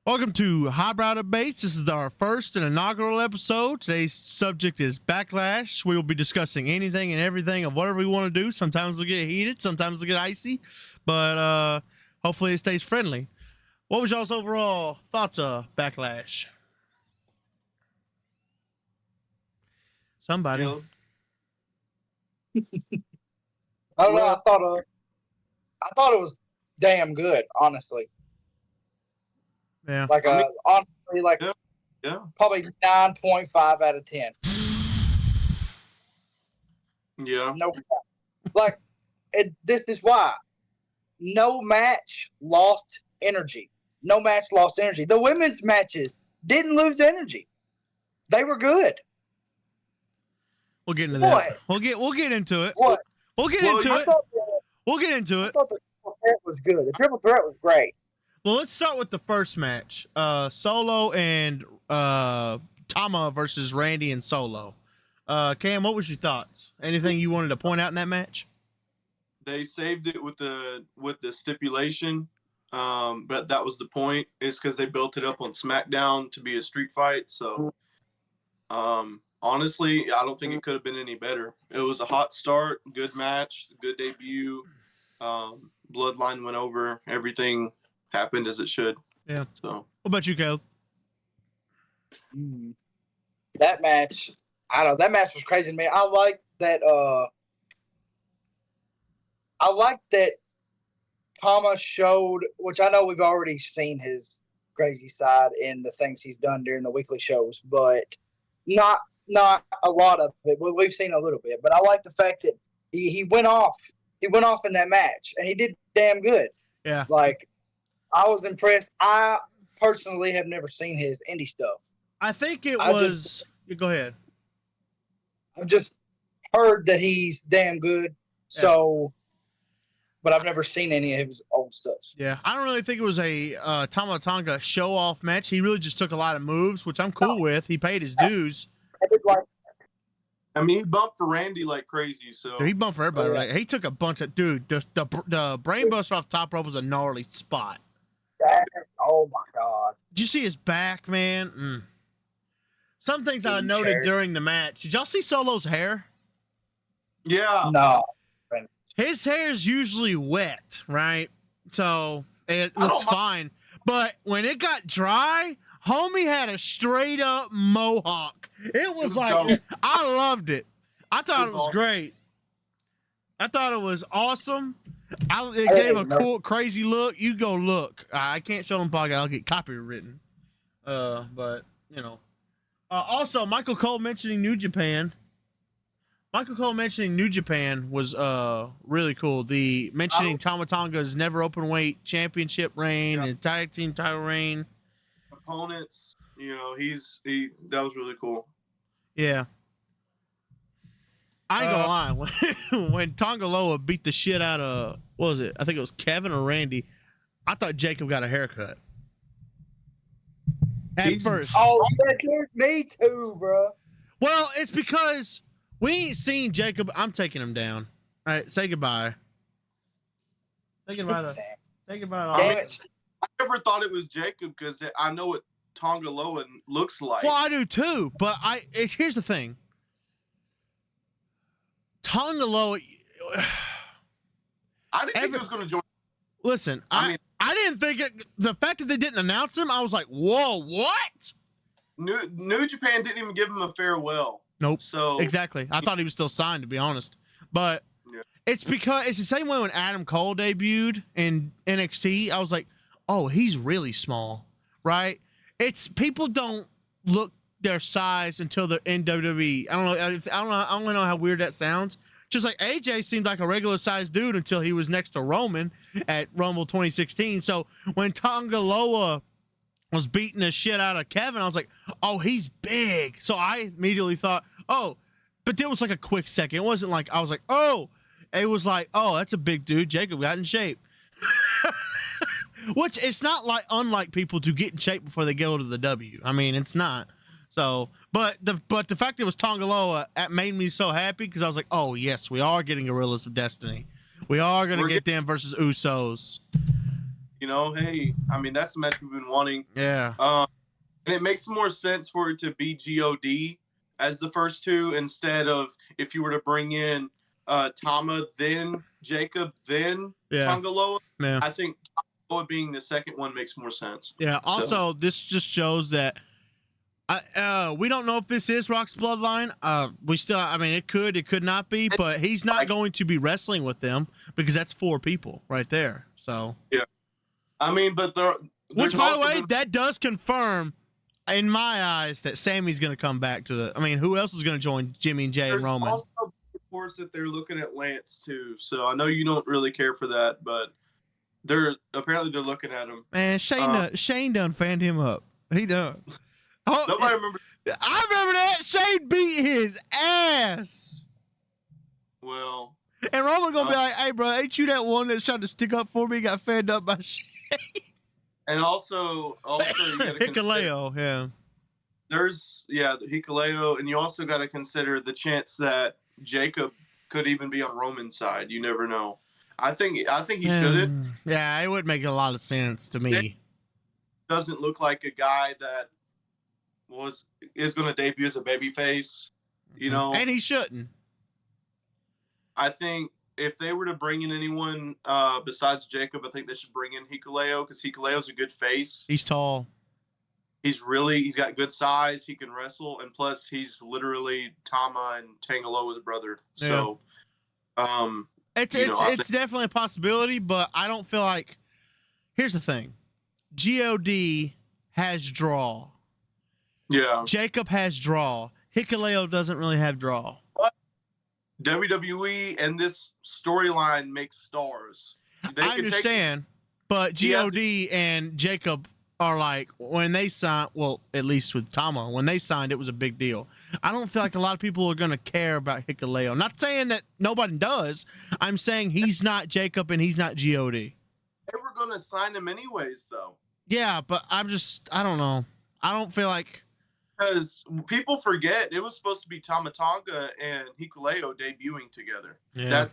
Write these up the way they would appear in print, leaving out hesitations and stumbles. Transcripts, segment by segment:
Welcome to Highbrow Debates. This is our first and inaugural episode. Today's subject is Backlash. We will be discussing anything and everything of whatever we want to do. Sometimes we'll get heated, sometimes we'll get icy, but hopefully it stays friendly. What was y'all's overall thoughts of Backlash? Somebody. I don't know. I thought it was damn good, honestly. Yeah. Honestly, probably 9.5 out of 10. Yeah. No, this is why no match lost energy. No match lost energy. The women's matches didn't lose energy. They were good. We'll get into that. We'll get into it. What? We'll get into it. We'll get into it. I thought the triple threat was good. The triple threat was great. Well, let's start with the first match. Solo and Tama versus Randy and Solo. Cam, what was your thoughts? Anything you wanted to point out in that match? They saved it with the stipulation, but that was the point. Is because they built it up on SmackDown to be a street fight. So, honestly, I don't think it could have been any better. It was a hot start, good match, good debut. Bloodline went over. Everything happened as it should. Yeah. So, what about you, Caleb? That match, that match was crazy to me. I like that. I like that Thomas showed, which I know we've already seen his crazy side in the things he's done during the weekly shows, but not a lot of it. We've seen a little bit, but I like the fact that he went off. He went off in that match, and he did damn good. Yeah. I was impressed. I personally have never seen his indie stuff. I think it was. Go ahead. I've just heard that he's damn good. Yeah. So, but I've never seen any of his old stuff. Yeah, I don't really think it was a Tama Tonga show-off match. He really just took a lot of moves, which I'm cool with. He paid his dues. I mean, he bumped for Randy like crazy. So he bumped for everybody. Right? He took a bunch of the brainbuster off top rope was a gnarly spot. Oh my god! Did you see his back, man? Some things I noted during the match. Did y'all see Solo's hair? Yeah. No. His hair is usually wet, right? So it looks fine. But when it got dry, homie had a straight up mohawk. It was like, I loved it. I thought it was great. I thought it was awesome. It gave a cool, crazy look. You go look. I can't show them podcast. I'll get copywritten. But, you know. Also, Michael Cole mentioning New Japan. Michael Cole mentioning New Japan was really cool. The mentioning Tama Tonga's never open weight championship reign and tag team title reign. Opponents, you know, that was really cool. Yeah. I ain't gonna lie. When Tonga Loa beat the shit out of, what was it? I think it was Kevin or Randy. I thought Jacob got a haircut. At first. Oh, me too, bro. Well, it's because we ain't seen Jacob. I'm taking him down. All right, say goodbye. Say goodbye. Say goodbye. Damn it. I never thought it was Jacob because I know what Tonga Loa looks like. Well, I do too, but here's the thing. Tonga Loa. I didn't think he was going to join. Listen, I didn't think it. The fact that they didn't announce him, I was like, whoa, what? New Japan didn't even give him a farewell. Nope. So exactly. I thought he was still signed, to be honest. But it's because it's the same way when Adam Cole debuted in NXT. I was like, oh, he's really small, right? It's people don't look their size until they're in WWE. I don't know how weird that sounds. Just like AJ seemed like a regular sized dude until he was next to Roman at Rumble 2016. So when Tonga Loa was beating the shit out of Kevin, I was like, oh, he's big. So I immediately thought, oh, but there was like a quick second. It wasn't like, I was like, oh, it was like, oh, that's a big dude. Jacob got in shape. Which it's not like unlike people to get in shape before they go to the W. I mean, it's not. So, but the fact it was Tonga Loa made me so happy because I was like, oh yes, we are getting Gorillas of Destiny. We are gonna get them versus Usos. Hey, I mean, that's the match we've been wanting. Yeah. And it makes more sense for it to be God as the first two instead of if you were to bring in Tama, then Jacob, then Tongaloa. Yeah. I think Tongaloa being the second one makes more sense. Yeah. Also, this just shows that we don't know if this is Rock's bloodline. It could not be, but he's not going to be wrestling with them because that's 4 people right there. So yeah, I mean, but which, by the way, that does confirm, in my eyes, that Sammy's going to come back to the. I mean, who else is going to join Jimmy and Jay and Roman? Also reports that they're looking at Lance too. So I know you don't really care for that, but they're looking at him. Man, Shane done fanned him up. He done. Oh, nobody remember. I remember that. Shane beat his ass. Well, and Roman gonna be like, "Hey, bro, ain't you that one that's trying to stick up for me? Got fanned up by Shane." And also you gotta Hikuleo, yeah. There's the Hikuleo, and you also got to consider the chance that Jacob could even be on Roman's side. You never know. I think he shouldn't. Yeah, it would make a lot of sense to me. Jacob doesn't look like a guy that is going to debut as a babyface, and he shouldn't. I think if they were to bring in anyone besides Jacob, I think they should bring in Hikuleo because Hikuleo's a good face. He's tall. He's got good size. He can wrestle, and plus he's literally Tama and Tangaloa's brother. Yeah. So, it's definitely a possibility, but I don't feel like. Here's the thing, God has draw. Yeah. Jacob has draw. Hikuleo doesn't really have draw. But WWE and this storyline makes stars. I understand, but God and Jacob are like, when they signed, well, at least with Tama, when they signed, it was a big deal. I don't feel like a lot of people are going to care about Hikuleo. Not saying that nobody does. I'm saying he's not Jacob and he's not God. They were going to sign him anyways, though. Yeah, but I don't know. I don't feel like. Because people forget it was supposed to be Tama Tonga and Hikuleo debuting together. Yeah.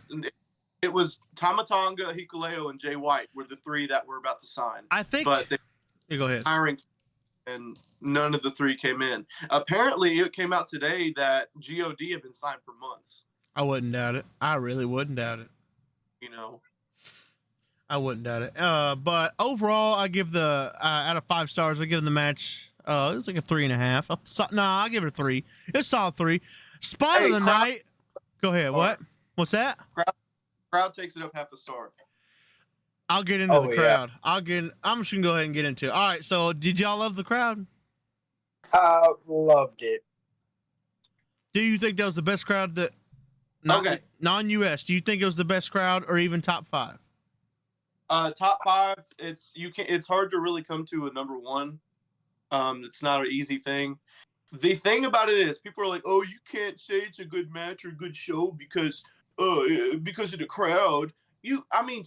It was Tama Tonga, Hikuleo, and Jay White were the 3 that were about to sign. I think. But go ahead. Hiring, and none of the 3 came in. Apparently, it came out today that God had been signed for months. I wouldn't doubt it. I really wouldn't doubt it. I wouldn't doubt it. But overall, I give out of 5 stars, I give the match. It was like a 3.5. I'll give it a 3. It's solid 3. Spot of the night. Go ahead. What? What's that? Crowd takes it up half a star. I'll get into the crowd. I'm just gonna go ahead and get into it. All right. So, did y'all love the crowd? I loved it. Do you think that was the best crowd non-US? Do you think it was the best crowd, or even top 5? Top 5. It's hard to really come to a number 1. It's not an easy thing. The thing about it is, people are like, "Oh, you can't say it's a good match or a good show because of the crowd." To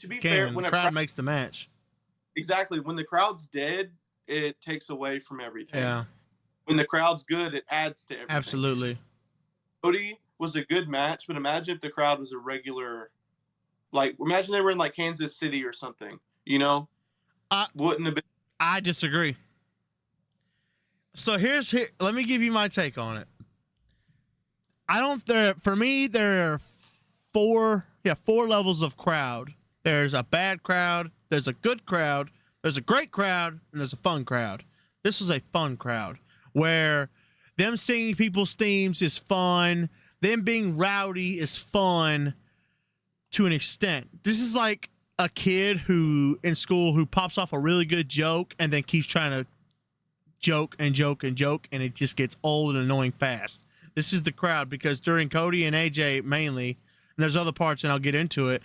be fair, when the crowd makes the match. Exactly. When the crowd's dead, it takes away from everything. Yeah. When the crowd's good, it adds to everything. Absolutely. Cody was a good match, but imagine if the crowd was a regular, imagine they were in Kansas City or something, wouldn't have been. I disagree. So let me give you my take on it. For me, there are 4 levels of crowd. There's a bad crowd, there's a good crowd, there's a great crowd, and there's a fun crowd. This is a fun crowd where them singing people's themes is fun. Them being rowdy is fun to an extent. This is like a kid in school who pops off a really good joke and then keeps trying to joke and joke and joke, and it just gets old and annoying fast. This is the crowd, because during Cody and AJ mainly, and there's other parts and I'll get into it,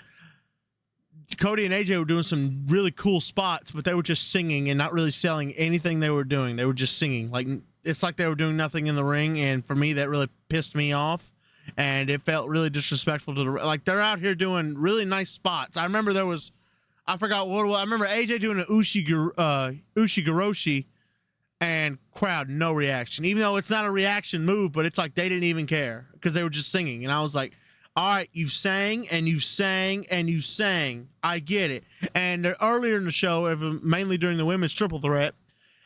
Cody and AJ were doing some really cool spots, but they were just singing and not really selling anything they were doing. They were just singing. It's like they were doing nothing in the ring, and for me, that really pissed me off, and it felt really disrespectful to they're out here doing really nice spots. I remember I forgot what it was. I remember AJ doing an Ushigoroshi, and crowd, no reaction. Even though it's not a reaction move, but it's like they didn't even care because they were just singing. And I was like, all right, you sang and you sang and you sang. I get it. And earlier in the show, mainly during the women's triple threat,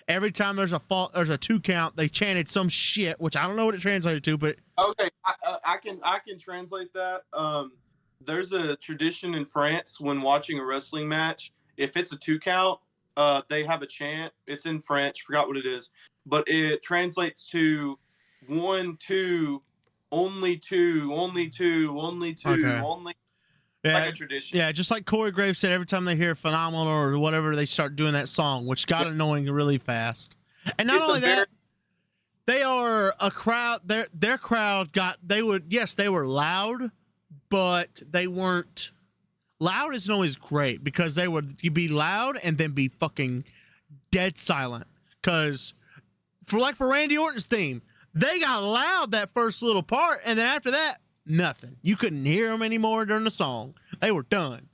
every time there's a 2 count, they chanted some shit, which I don't know what it translated to, but okay, I can translate that. There's a tradition in France when watching a wrestling match. If it's a 2 count, they have a chant. It's in French. Forgot what it is, but it translates to 1, 2, only 2, only 2, only 2, Okay. only. yeah, Like a tradition. Yeah, just like Corey Graves said, every time they hear Phenomenal or whatever, they start doing that song, which got annoying really fast. And not only that, they are a crowd. Their crowd they were loud, but they weren't. Loud isn't always great because they would be loud and then be fucking dead silent. Because for Randy Orton's theme, they got loud that first little part, and then after that, nothing. You couldn't hear them anymore during the song. They were done.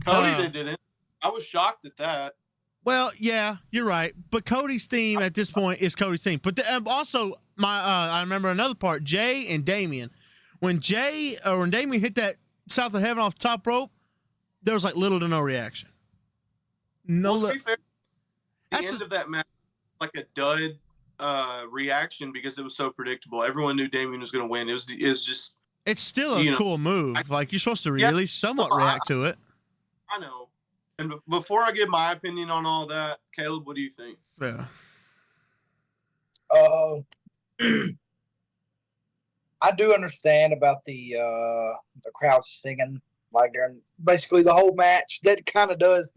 Cody, they didn't. I was shocked at that. Well, yeah, you're right. But Cody's theme at this point is Cody's theme. But also, I remember another part, Jay and Damian. When Damian hit that South of Heaven off the top rope, there was like little to no reaction. No, to be fair, the end of that match, like a dud reaction because it was so predictable. Everyone knew Damian was going to win. It was just. It's still a cool move. Like you're supposed to really somewhat react to it. I know. And before I give my opinion on all that, Caleb, what do you think? Yeah. I do understand about the crowd singing like during basically the whole match. That kind of does.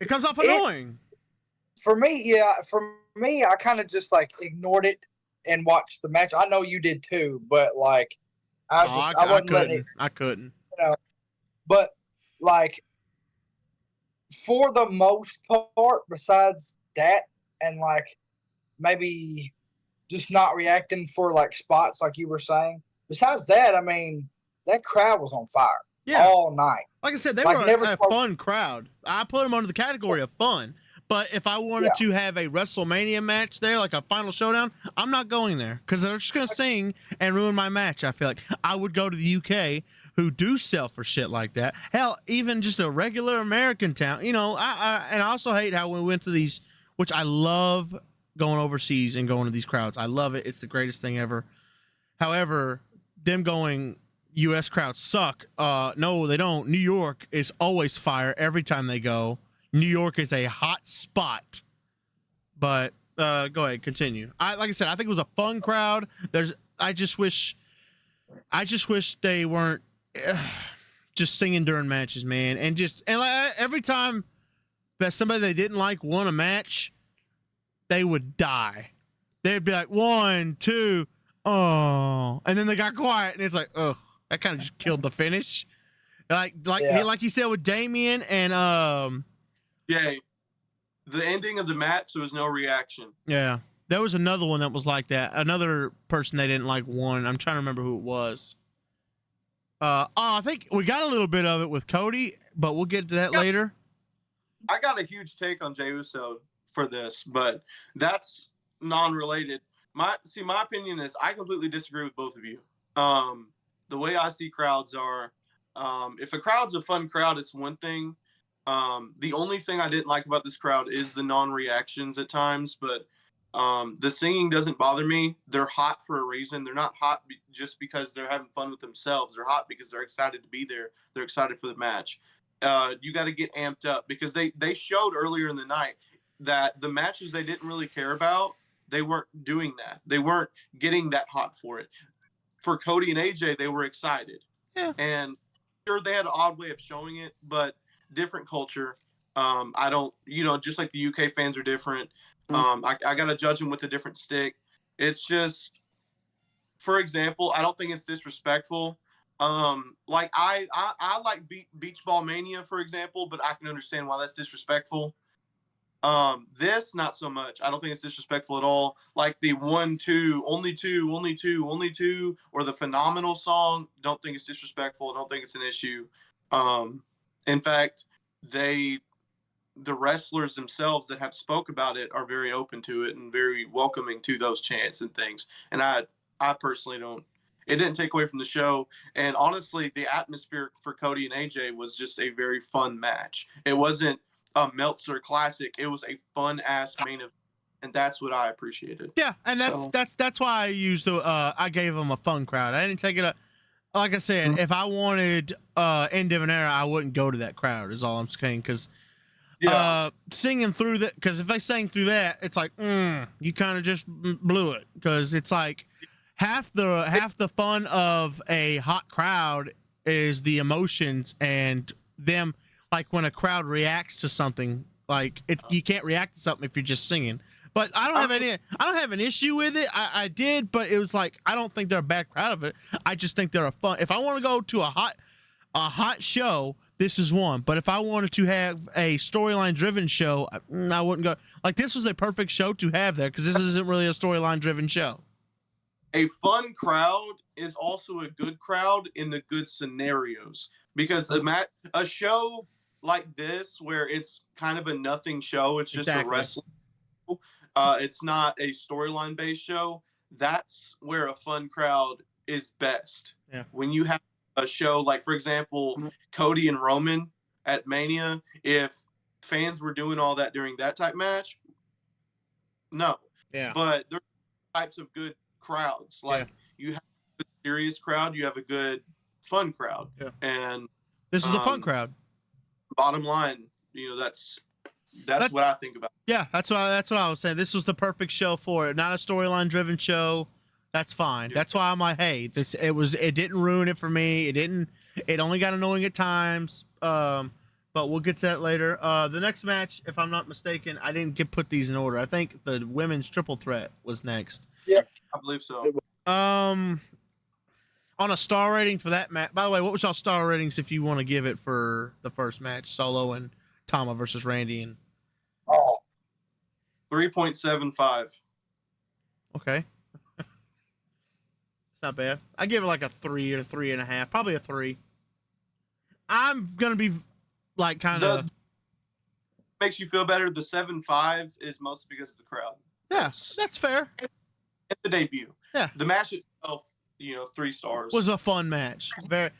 It comes off annoying. For me, yeah. For me, I kind of just like ignored it and watched the match. I know you did too, but like, I wasn't letting it. I couldn't. You know, but like, for the most part, besides that, and like maybe just not reacting for like spots like you were saying. Besides that, I mean, that crowd was on fire all night. Like I said, they were a fun crowd. I put them under the category of fun. But if I wanted to have a WrestleMania match there, like a final showdown, I'm not going there because they're just going to sing and ruin my match. I feel like I would go to the UK, who do sell for shit like that. Hell, even just a regular American town. You know, I also hate how we went to these, which I love going overseas and going to these crowds. I love it. It's the greatest thing ever. However, them going U.S. crowds suck. No, they don't. New York is always fire every time they go. New York is a hot spot. But go ahead, continue. Like I said, I think it was a fun crowd. I just wish they weren't just singing during matches, man. And like every time that somebody they didn't like won a match, they would die. They'd be like 1, 2, oh, and then they got quiet, and it's like, ugh, that kind of just killed the finish. Like you said with Damian and yeah, the ending of the match, there was no reaction. Yeah, there was another one that was like that. Another person they didn't like won. I'm trying to remember who it was. I think we got a little bit of it with Cody, but we'll get to that later. I got a huge take on Jey Uso for this, but that's non-related. My opinion is I completely disagree with both of you. The way I see crowds are, if a crowd's a fun crowd, it's one thing. The only thing I didn't like about this crowd is the non-reactions at times, but the singing doesn't bother me. They're hot for a reason. They're not hot just because they're having fun with themselves. They're hot because they're excited to be there. They're excited for the match. You got to get amped up because they showed earlier in the night that the matches they didn't really care about, they weren't doing that. They weren't getting that hot for it. For Cody and AJ, they were excited. Yeah. And sure, they had an odd way of showing it, but different culture. I don't, just like the UK fans are different. I got to judge them with a different stick. It's just, for example, I don't think it's disrespectful. Like I like Beach Ball Mania, for example, but I can understand why that's disrespectful. This not so much. I don't think it's disrespectful at all. Like the 1, 2, only 2, only 2, only 2, or the Phenomenal song. Don't think it's disrespectful. Don't think it's an issue. In fact, the wrestlers themselves that have spoke about it are very open to it and very welcoming to those chants and things. And I personally don't It didn't take away from the show. And honestly, the atmosphere for Cody and AJ was just a very fun match. It wasn't a Meltzer classic. It was a fun ass main event, and that's what I appreciated. Yeah, and that's why I used I gave them a fun crowd. I didn't take it like I said, if I wanted End of an Era, I wouldn't go to that crowd, is all I'm saying, because singing through that, because if they sang through that, it's like, you kind of just blew it, because it's like half the fun of a hot crowd is the emotions and them, like when a crowd reacts to something, like you can't react to something if you're just singing. But I don't have an issue with it. I did, but it was like, I don't think they're a bad crowd of it. I just think they're a fun. If I want to go to a hot show, this is one. But if I wanted to have a storyline driven show, I wouldn't go. Like, this was a perfect show to have there, because this isn't really a storyline driven show. A fun crowd is also a good crowd in the good scenarios, because a show like this, where it's kind of a nothing show, it's just a wrestling show, it's not a storyline based show, that's where a fun crowd is best. Yeah. When you have a show like, for example, Cody and Roman at Mania, if fans were doing all that during that type match, no. Yeah. But there's types of good crowds. Like, you have a serious crowd, you have a good fun crowd. Yeah. And this is a fun crowd. Bottom line, that's what I think about. Yeah, that's what I was saying. This was the perfect show for it. Not a storyline driven show. That's fine. Yeah. That's why I'm like, hey, it didn't ruin it for me. It only got annoying at times. But we'll get to that later. The next match, if I'm not mistaken, I didn't put these in order. I think the women's triple threat was next. Yeah, I believe so. On a star rating for that match. By the way, what was y'all star ratings if you want to give it for the first match, Solo and Tama versus Randy? And 3.75. Okay. It's not bad. I give it like a 3 or 3.5, probably a 3. I'm gonna be like kind of makes you feel better. The 7.5 is mostly because of the crowd. Yeah, that's fair. At the debut. Yeah. The match itself, 3 stars. Was a fun match. Hold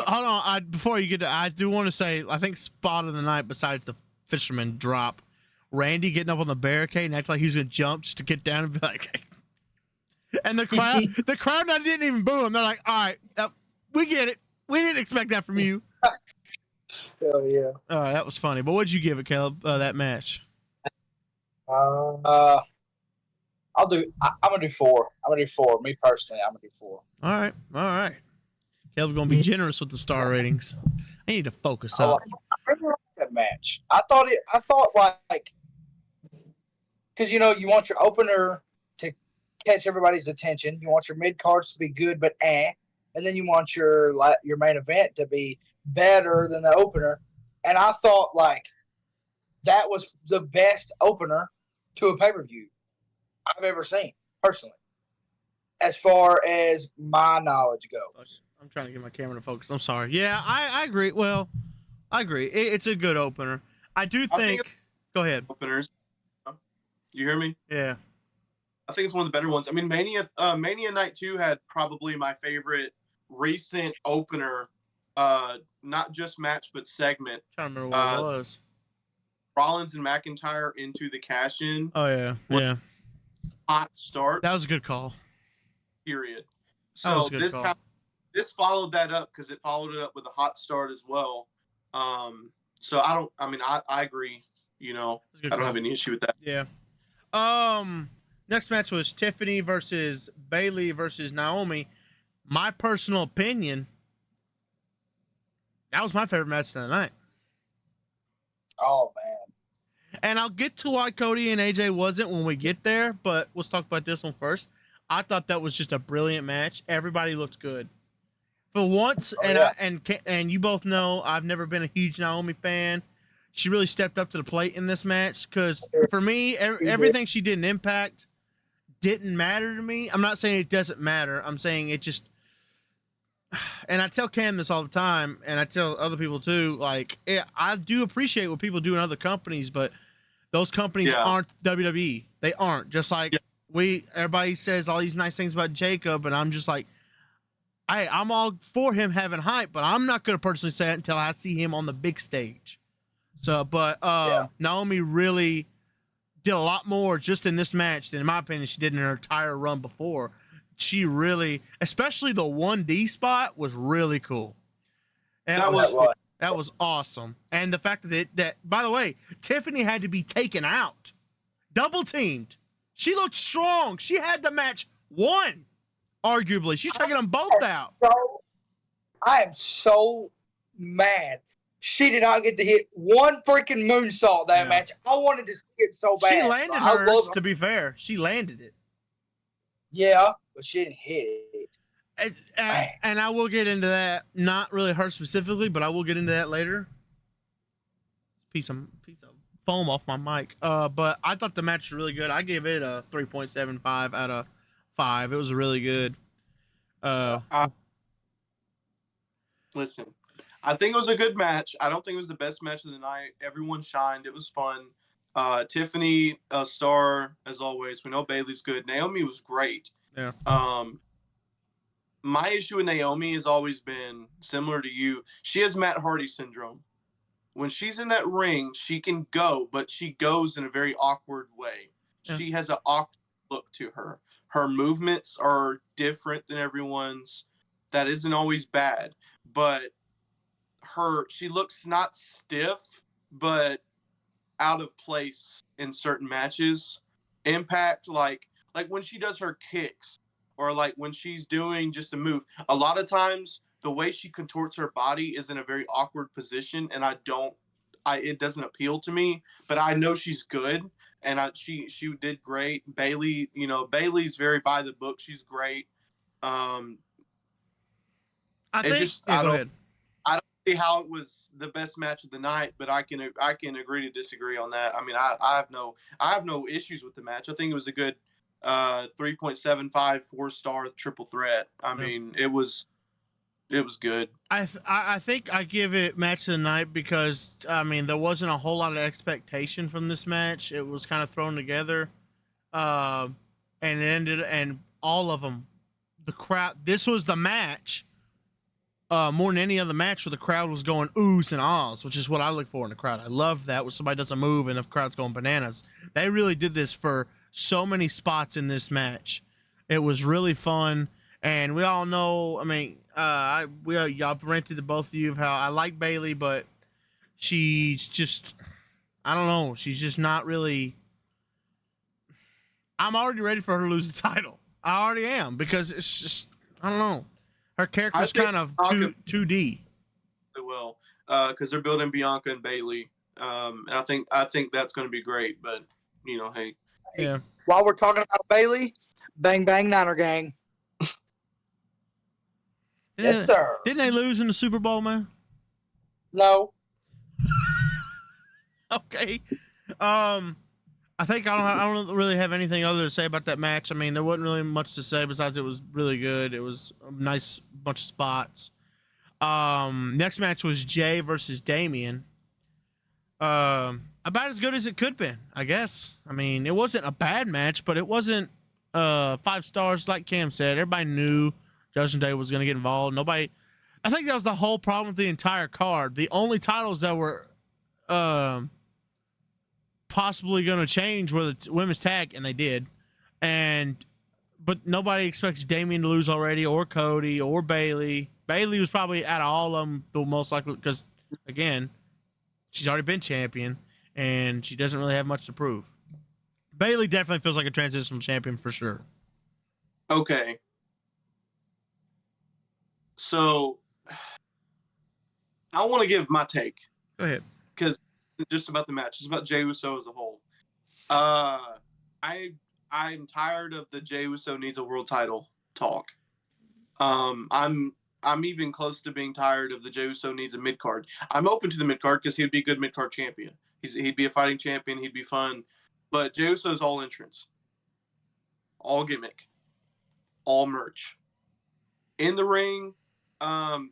on. Before you get to, I do want to say, I think spot of the night, besides the fisherman drop, Randy getting up on the barricade and acting like he was gonna jump just to get down and be like, and the crowd didn't even boo him. They're like, all right, we get it. We didn't expect that from you. Hell yeah. That was funny. But what'd you give it, Caleb? That match? I'm gonna do 4. I'm gonna do 4. Me personally, I'm gonna do 4. All right. Caleb's gonna be generous with the star ratings. I need to focus up. I really liked that match. I thought like, because you want your opener to catch everybody's attention. You want your mid cards to be good, but and then you want your main event to be better than the opener. And I thought like that was the best opener to a pay-per-view I've ever seen, personally, as far as my knowledge goes. I'm trying to get my camera to focus. I'm sorry. Yeah, I agree. Well, I agree. It's a good opener. I think go ahead. Openers. You hear me? Yeah. I think it's one of the better ones. I mean, Mania Night 2 had probably my favorite recent opener, not just match, but segment. I'm trying to remember what it was. Rollins and McIntyre into the cash-in. Oh, yeah. Yeah. Hot start. That was a good call. Period. So this followed that up, because it followed it up with a hot start as well. So I agree. I don't have any issue with that. Yeah. Next match was Tiffany versus Bayley versus Naomi. My personal opinion, that was my favorite match of the night. Oh, man. And I'll get to why Cody and AJ wasn't when we get there, but let's talk about this one first. I thought that was just a brilliant match. Everybody looked good. For once, and you both know I've never been a huge Naomi fan. She really stepped up to the plate in this match, because for me, everything she did in Impact didn't matter to me. I'm not saying it doesn't matter. I'm saying it just, and I tell Cam this all the time, and I tell other people too, like, I do appreciate what people do in other companies, but those companies aren't WWE. They aren't. Just like everybody says all these nice things about Jacob, and I'm just like, I'm all for him having hype, but I'm not gonna personally say it until I see him on the big stage. So, but Naomi really did a lot more just in this match than, in my opinion, she did in her entire run before. She really, especially the 1D spot, was really cool. That was awesome. And the fact that by the way, Tiffany had to be taken out, double teamed. She looked strong. She had the match won, arguably. She's taking them both out. I am so mad. She did not get to hit one freaking moonsault that match. I wanted to see it so bad. She landed hers, to be fair. She landed it. Yeah, but she didn't hit it. And I will get into that. Not really her specifically, but I will get into that later. Piece of foam off my mic. But I thought the match was really good. I gave it a 3.75 out of 5. It was really good. Listen, I think it was a good match. I don't think it was the best match of the night. Everyone shined. It was fun. Tiffany, a star as always. We know Bayley's good. Naomi was great. Yeah. My issue with Naomi has always been similar to you. She has Matt Hardy syndrome. When she's in that ring, she can go, but she goes in a very awkward way. Yeah. She has an awkward look to her. Her movements are different than everyone's. That isn't always bad, but she looks not stiff, but out of place in certain matches. Impact, like when she does her kicks, or like when she's doing just a move, a lot of times the way she contorts her body is in a very awkward position, and it doesn't appeal to me, but I know she's good, and she did great. Bayley, Bayley's very by the book. She's great. Go ahead. I don't see how it was the best match of the night, but I can agree to disagree on that. I mean, I have no issues with the match. I think it was a good 3.75 4-star triple threat. I mean, it was good. I think I give it match of the night because I mean there wasn't a whole lot of expectation from this match. It was kind of thrown together, and it ended, and all of them, the crowd. This was the match. More than any other match where the crowd was going oohs and ahs, which is what I look for in the crowd. I love that when somebody does a move and the crowd's going bananas. They really did this for so many spots in this match. It was really fun, and we all know. I mean, y'all ranted to both of you of how I like Bayley, but she's just, I don't know. She's just not really. I'm already ready for her to lose the title. I already am, because it's just, I don't know. Her character's kind of 2D. They will, because they're building Bianca and Bayley, and I think that's going to be great. But hey. Yeah. While we're talking about Bayley, bang bang Niner gang. Yes, sir. Didn't they lose in the Super Bowl, man? No. Okay. I think I don't really have anything other to say about that match. I mean, there wasn't really much to say besides it was really good. It was a nice bunch of spots. Next match was Jay versus Damian. About as good as it could have been, I guess. I mean, it wasn't a bad match, but it wasn't 5 stars like Cam said. Everybody knew Judgment Day was going to get involved. I think that was the whole problem with the entire card. The only titles that were possibly going to change were the women's tag, and they did. But nobody expects Damian to lose already, or Cody, or Bayley. Bayley was probably out of all of them the most likely, because again, she's already been champion and she doesn't really have much to prove. Bayley definitely feels like a transitional champion for sure. Okay. So I want to give my take. Go ahead. Because it's just about the match. It's about Jey Uso as a whole. I'm tired of the Jey Uso needs a world title talk. I'm even close to being tired of the Jey Uso needs a mid card. I'm open to the mid card because he'd be a good mid card champion. He'd be a fighting champion. He'd be fun. But Jey Uso's all entrance, all gimmick, all merch. In the ring,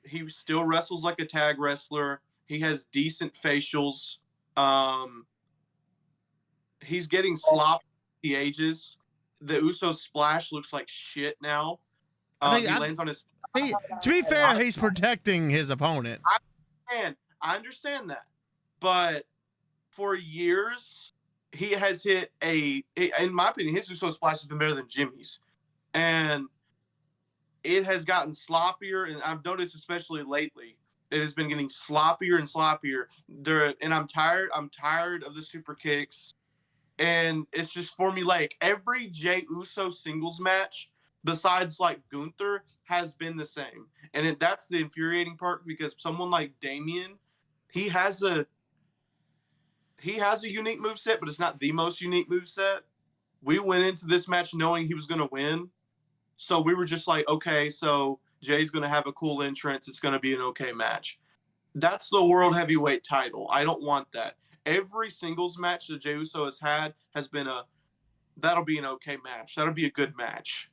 he still wrestles like a tag wrestler. He has decent facials. He's getting sloppy as he ages. The Uso splash looks like shit now. He lands on his To be fair, he's protecting his opponent. I understand that, but for years he has hit in my opinion, his Uso splash has been better than Jimmy's, and it has gotten sloppier. And I've noticed, especially lately, it has been getting sloppier and sloppier. And I'm tired. I'm tired of the super kicks, and it's just formulaic. Every Jey Uso singles match, besides like Gunther, has been the same, and that's the infuriating part, because someone like Damian, he has a unique moveset, but it's not the most unique moveset. We went into this match knowing he was going to win, so we were just like, okay, so Jay's going to have a cool entrance. It's going to be an okay match. That's the World Heavyweight title. I don't want that. Every singles match that Jey Uso has been that'll be an okay match. That'll be a good match.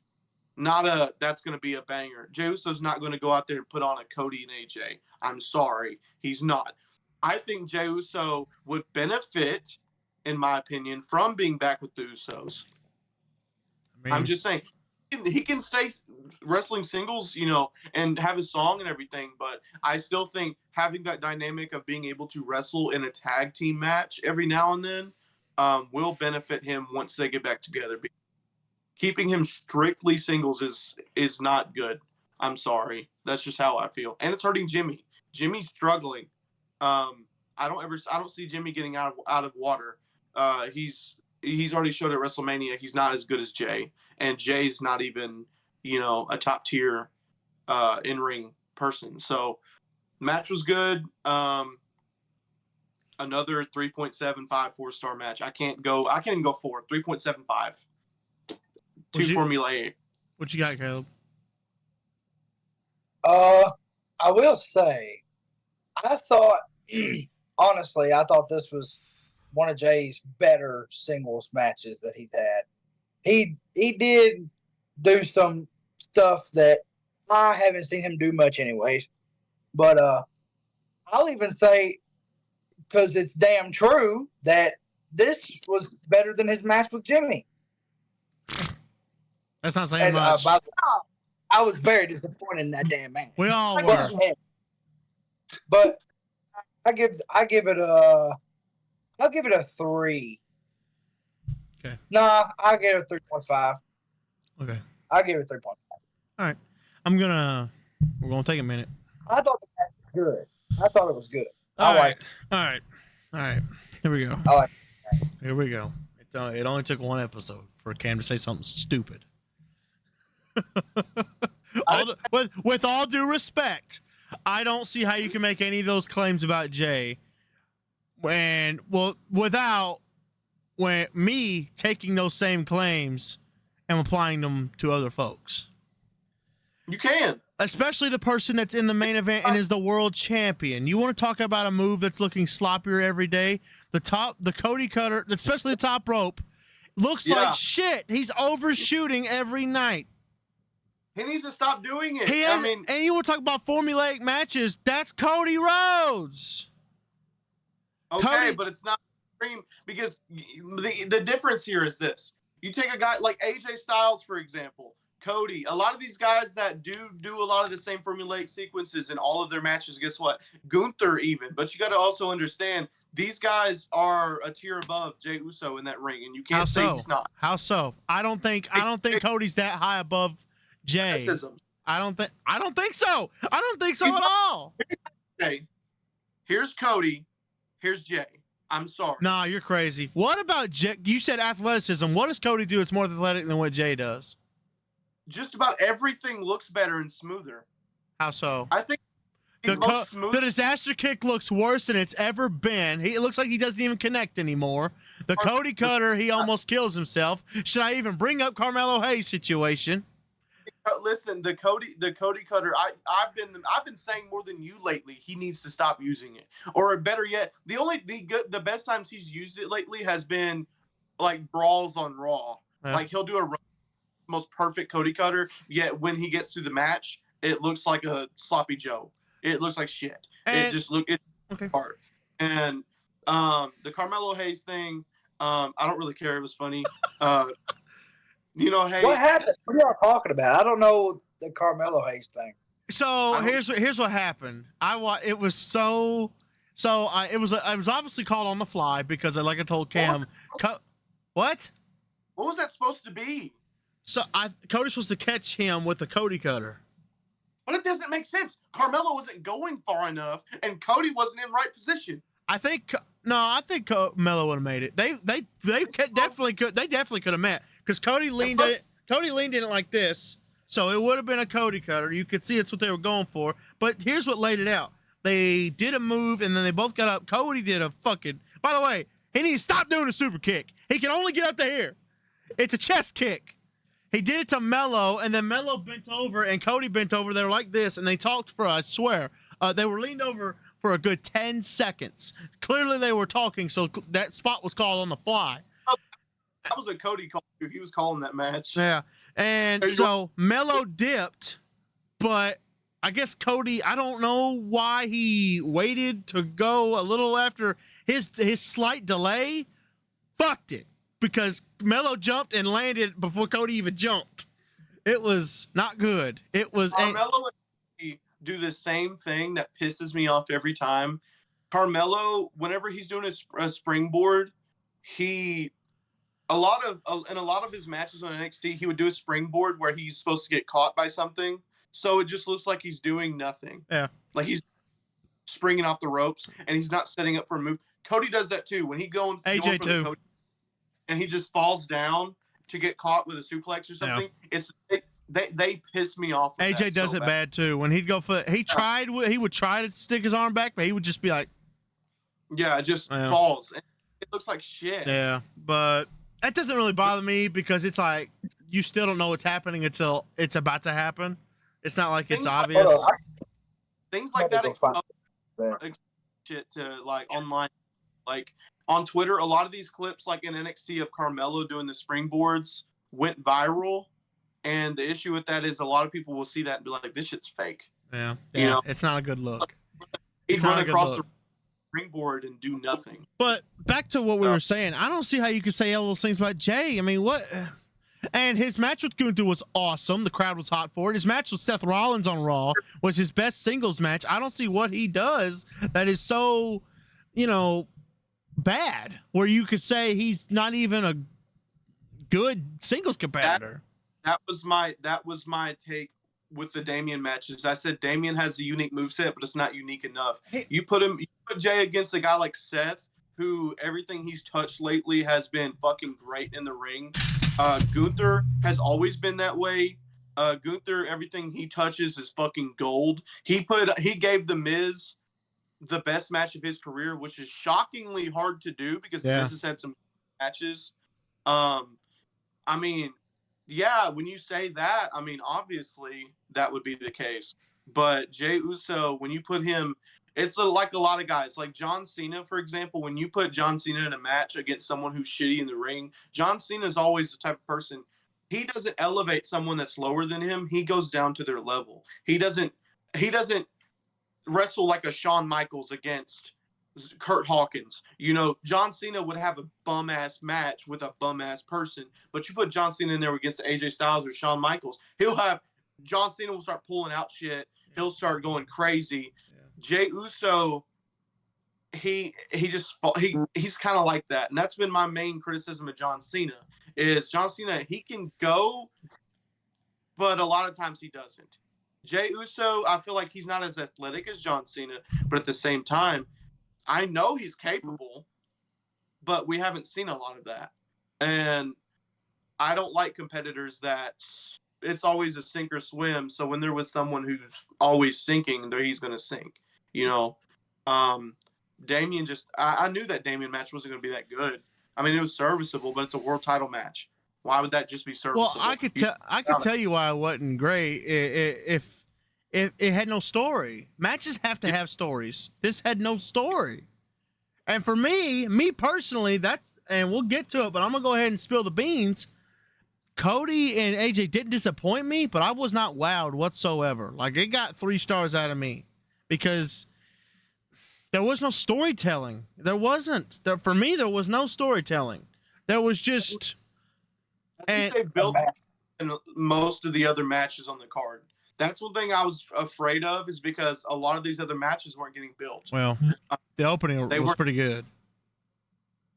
Not that's going to be a banger. Jey Uso's not going to go out there and put on a Cody and AJ. I'm sorry. He's not. I think Jey Uso would benefit, in my opinion, from being back with the Usos. I'm just saying, he can stay wrestling singles, and have his song and everything, but I still think having that dynamic of being able to wrestle in a tag team match every now and then will benefit him once they get back together. Keeping him strictly singles is not good. I'm sorry. That's just how I feel. And it's hurting Jimmy. Jimmy's struggling. I don't see Jimmy getting out of water. He's already showed at WrestleMania he's not as good as Jay, and Jay's not even a top tier in-ring person. So match was good. Another 3.75 4-star match. I can't even go 4. 3.75. Too formulaic. What you got, Caleb? I will say, I thought honestly, I thought this was one of Jay's better singles matches that he's had. He did do some stuff that I haven't seen him do much anyways. But I'll even say, because it's damn true, that this was better than his match with Jimmy. That's not saying much. I was very disappointed in that damn match. We all were. But I'll give it a 3. Okay. Nah, I'll give it a 3.5. Okay. I'll give it a 3.5. All right. We're gonna take a minute. I thought the match was good. I thought it was good. All right. Here we go. I like it. Here we go. It only took one episode for Cam to say something stupid. With all due respect, I don't see how you can make any of those claims about Jay without me taking those same claims and applying them to other folks. You can. Especially the person that's in the main event and is the world champion. You want to talk about a move that's looking sloppier every day? The Cody Cutter, especially the top rope, looks like shit. He's overshooting every night. He needs to stop doing it. And you want to talk about formulaic matches? That's Cody Rhodes. Okay, but it's not extreme, because the difference here is this. You take a guy like AJ Styles, for example, Cody, a lot of these guys that do a lot of the same formulaic sequences in all of their matches, guess what? Gunther even. But you got to also understand, these guys are a tier above Jey Uso in that ring, and you can't say he's not. How so? I don't think Cody's that high above Jay. I don't think so. I don't think so at all. Okay. Here's Cody. Here's Jay. I'm sorry. Nah, you're crazy. What about Jay? You said athleticism. What does Cody do? It's more athletic than what Jay does. Just about everything looks better and smoother. How so? I think the disaster kick looks worse than it's ever been. It looks like he doesn't even connect anymore. The Cody Cutter, he almost kills himself. Should I even bring up Carmelo Hayes' situation? Listen, the Cody Cutter. I've been saying more than you lately. He needs to stop using it, or better yet, the best times he's used it lately has been like brawls on Raw. Yeah. Like he'll do a most perfect Cody Cutter, yet when he gets to the match, it looks like a sloppy Joe. It looks like shit. It's hard. And the Carmelo Hayes thing, I don't really care. It was funny. Hayes. What happened? What are y'all talking about? I don't know the Carmelo Hayes thing. So here's what happened. It was obviously called on the fly because like I told Cam, what? What was that supposed to be? So Cody's supposed to catch him with a Cody cutter. But it doesn't make sense. Carmelo wasn't going far enough, and Cody wasn't in right position. I think Carmelo would have made it. They definitely could. They definitely could have met because Cody leaned in it like this, so it would have been a Cody cutter. You could see it's what they were going for. But here's what laid it out. They did a move, and then they both got up. Cody did a fucking. By the way, he needs to stop doing a super kick. He can only get up to here. It's a chest kick. He did it to Melo, and then Melo bent over, and Cody bent over. They were like this, and they talked for, I swear, they were leaned over for a good 10 seconds. Clearly, they were talking, so that spot was called on the fly. That was a Cody call. He was calling that match. Yeah, and so Melo dipped, but I guess Cody, I don't know why he waited to go a little after his slight delay. Fucked it. Because Melo jumped and landed before Cody even jumped. It was not good. It was Carmelo and do the same thing that pisses me off every time. Carmelo, whenever he's doing a springboard, in a lot of his matches on NXT, he would do a springboard where he's supposed to get caught by something. So it just looks like he's doing nothing. Yeah. Like he's springing off the ropes and he's not setting up for a move. Cody does that too. When he going AJ too. And he just falls down to get caught with a suplex or something. Yeah. They piss me off. AJ does it bad too. When he'd go for he would try to stick his arm back, but he would just be like, yeah, it just falls. It looks like shit. Yeah, but that doesn't really bother me because it's like you still don't know what's happening until it's about to happen. It's not like it's obvious. Things like that shit to like online, like on Twitter. A lot of these clips, like in NXT of Carmelo doing the springboards, went viral. And the issue with that is a lot of people will see that and be like, "This shit's fake." Yeah, you know? It's not a good look. He'd run across the springboard and do nothing. But back to what we were saying, I don't see how you could say all those things about Jay. I mean, what? And his match with Gunther was awesome. The crowd was hot for it. His match with Seth Rollins on Raw was his best singles match. I don't see what he does that is so, bad, where you could say he's not even a good singles competitor. That was my take with the Damian matches. I said Damian has a unique moveset, but it's not unique enough. You put Jay against a guy like Seth, who everything he's touched lately has been fucking great in the ring. Gunther has always been that way. Gunther, everything he touches is fucking gold. He gave The Miz the best match of his career, which is shockingly hard to do because The Miz has had some matches. I mean, yeah, when you say that, I mean, obviously that would be the case. But Jey Uso, when you put him, it's like a lot of guys. Like John Cena, for example, when you put John Cena in a match against someone who's shitty in the ring, John Cena is always the type of person, he doesn't elevate someone that's lower than him. He goes down to their level. He doesn't wrestle like a Shawn Michaels against Kurt Hawkins. John Cena would have a bum-ass match with a bum-ass person, but you put John Cena in there against AJ Styles or Shawn Michaels, John Cena will start pulling out shit. He'll start going crazy. Yeah. Jey Uso, he's kind of like that, and that's been my main criticism of John Cena. Is John Cena, he can go, but a lot of times he doesn't. Jey Uso, I feel like he's not as athletic as John Cena, but at the same time, I know he's capable, but we haven't seen a lot of that. And I don't like competitors that it's always a sink or swim. So when they're with someone who's always sinking, he's going to sink. Damian I knew that Damian match wasn't going to be that good. I mean, it was serviceable, but it's a world title match. Why would that just be serviceable? Well, I could tell you why it wasn't great if it had no story. Matches have to have stories. This had no story. And for me personally, and we'll get to it, but I'm going to go ahead and spill the beans. Cody and AJ didn't disappoint me, but I was not wowed whatsoever. Like, it got 3 stars out of me because there was no storytelling. There wasn't. For me, there was no storytelling. There was just... I think they built in most of the other matches on the card. That's one thing I was afraid of, is because a lot of these other matches weren't getting built. Well, the opening was pretty good.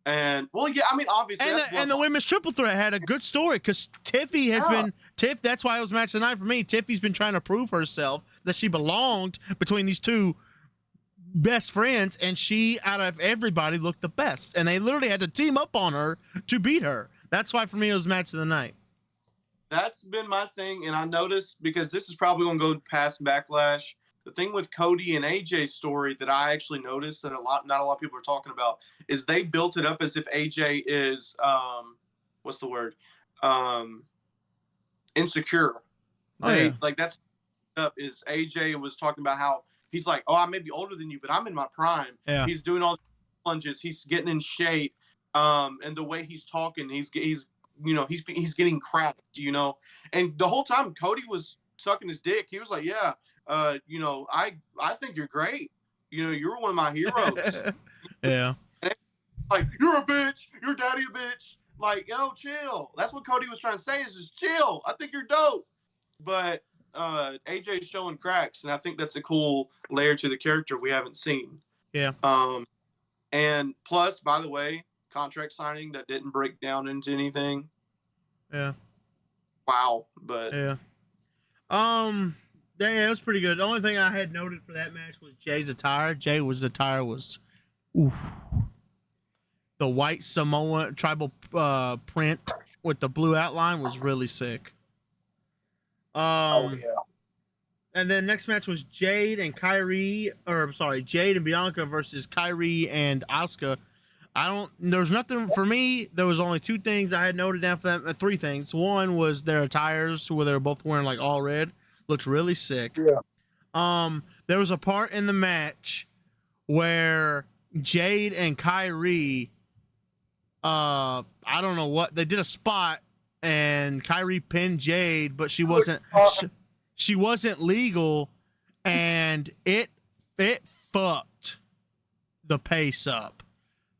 And well, yeah, I mean, obviously, and the women's triple threat had a good story because Tiffy has been that's why it was match of the night for me. Tiffy's been trying to prove herself that she belonged between these two best friends, and she, out of everybody, looked the best. And they literally had to team up on her to beat her. That's why for me it was match of the night. That's been my thing, and I noticed, because this is probably going to go past Backlash, the thing with Cody and AJ's story that I actually noticed that not a lot of people are talking about is they built it up as if AJ is what's the word? Insecure. Like that's up is AJ was talking about how he's like, oh, I may be older than you, but I'm in my prime. Yeah. He's doing all the plunges, he's getting in shape, and the way he's talking, he's getting cracked, and the whole time Cody was sucking his dick. He was like, yeah. I think you're great. You're one of my heroes. Yeah. Like, you're a bitch. Your daddy a bitch. Like, chill. That's what Cody was trying to say, is just chill. I think you're dope. But AJ's showing cracks, and I think that's a cool layer to the character we haven't seen. Yeah. And plus, by the way, contract signing that didn't break down into anything. Yeah. Wow. But yeah. Yeah, it was pretty good. The only thing I had noted for that match was Jay's attire. Jay's attire was, oof. The white Samoa tribal print with the blue outline was really sick. Yeah. And then next match was Jade and Bianca versus Kyrie and Asuka. There was nothing for me. There was only two things I had noted down for them. Three things. One was their attires, where they were both wearing like all red. Looked really sick. Yeah. There was a part in the match where Jade and Kyrie, I don't know what, they did a spot and Kyrie pinned Jade, but she wasn't legal, and it fucked the pace up.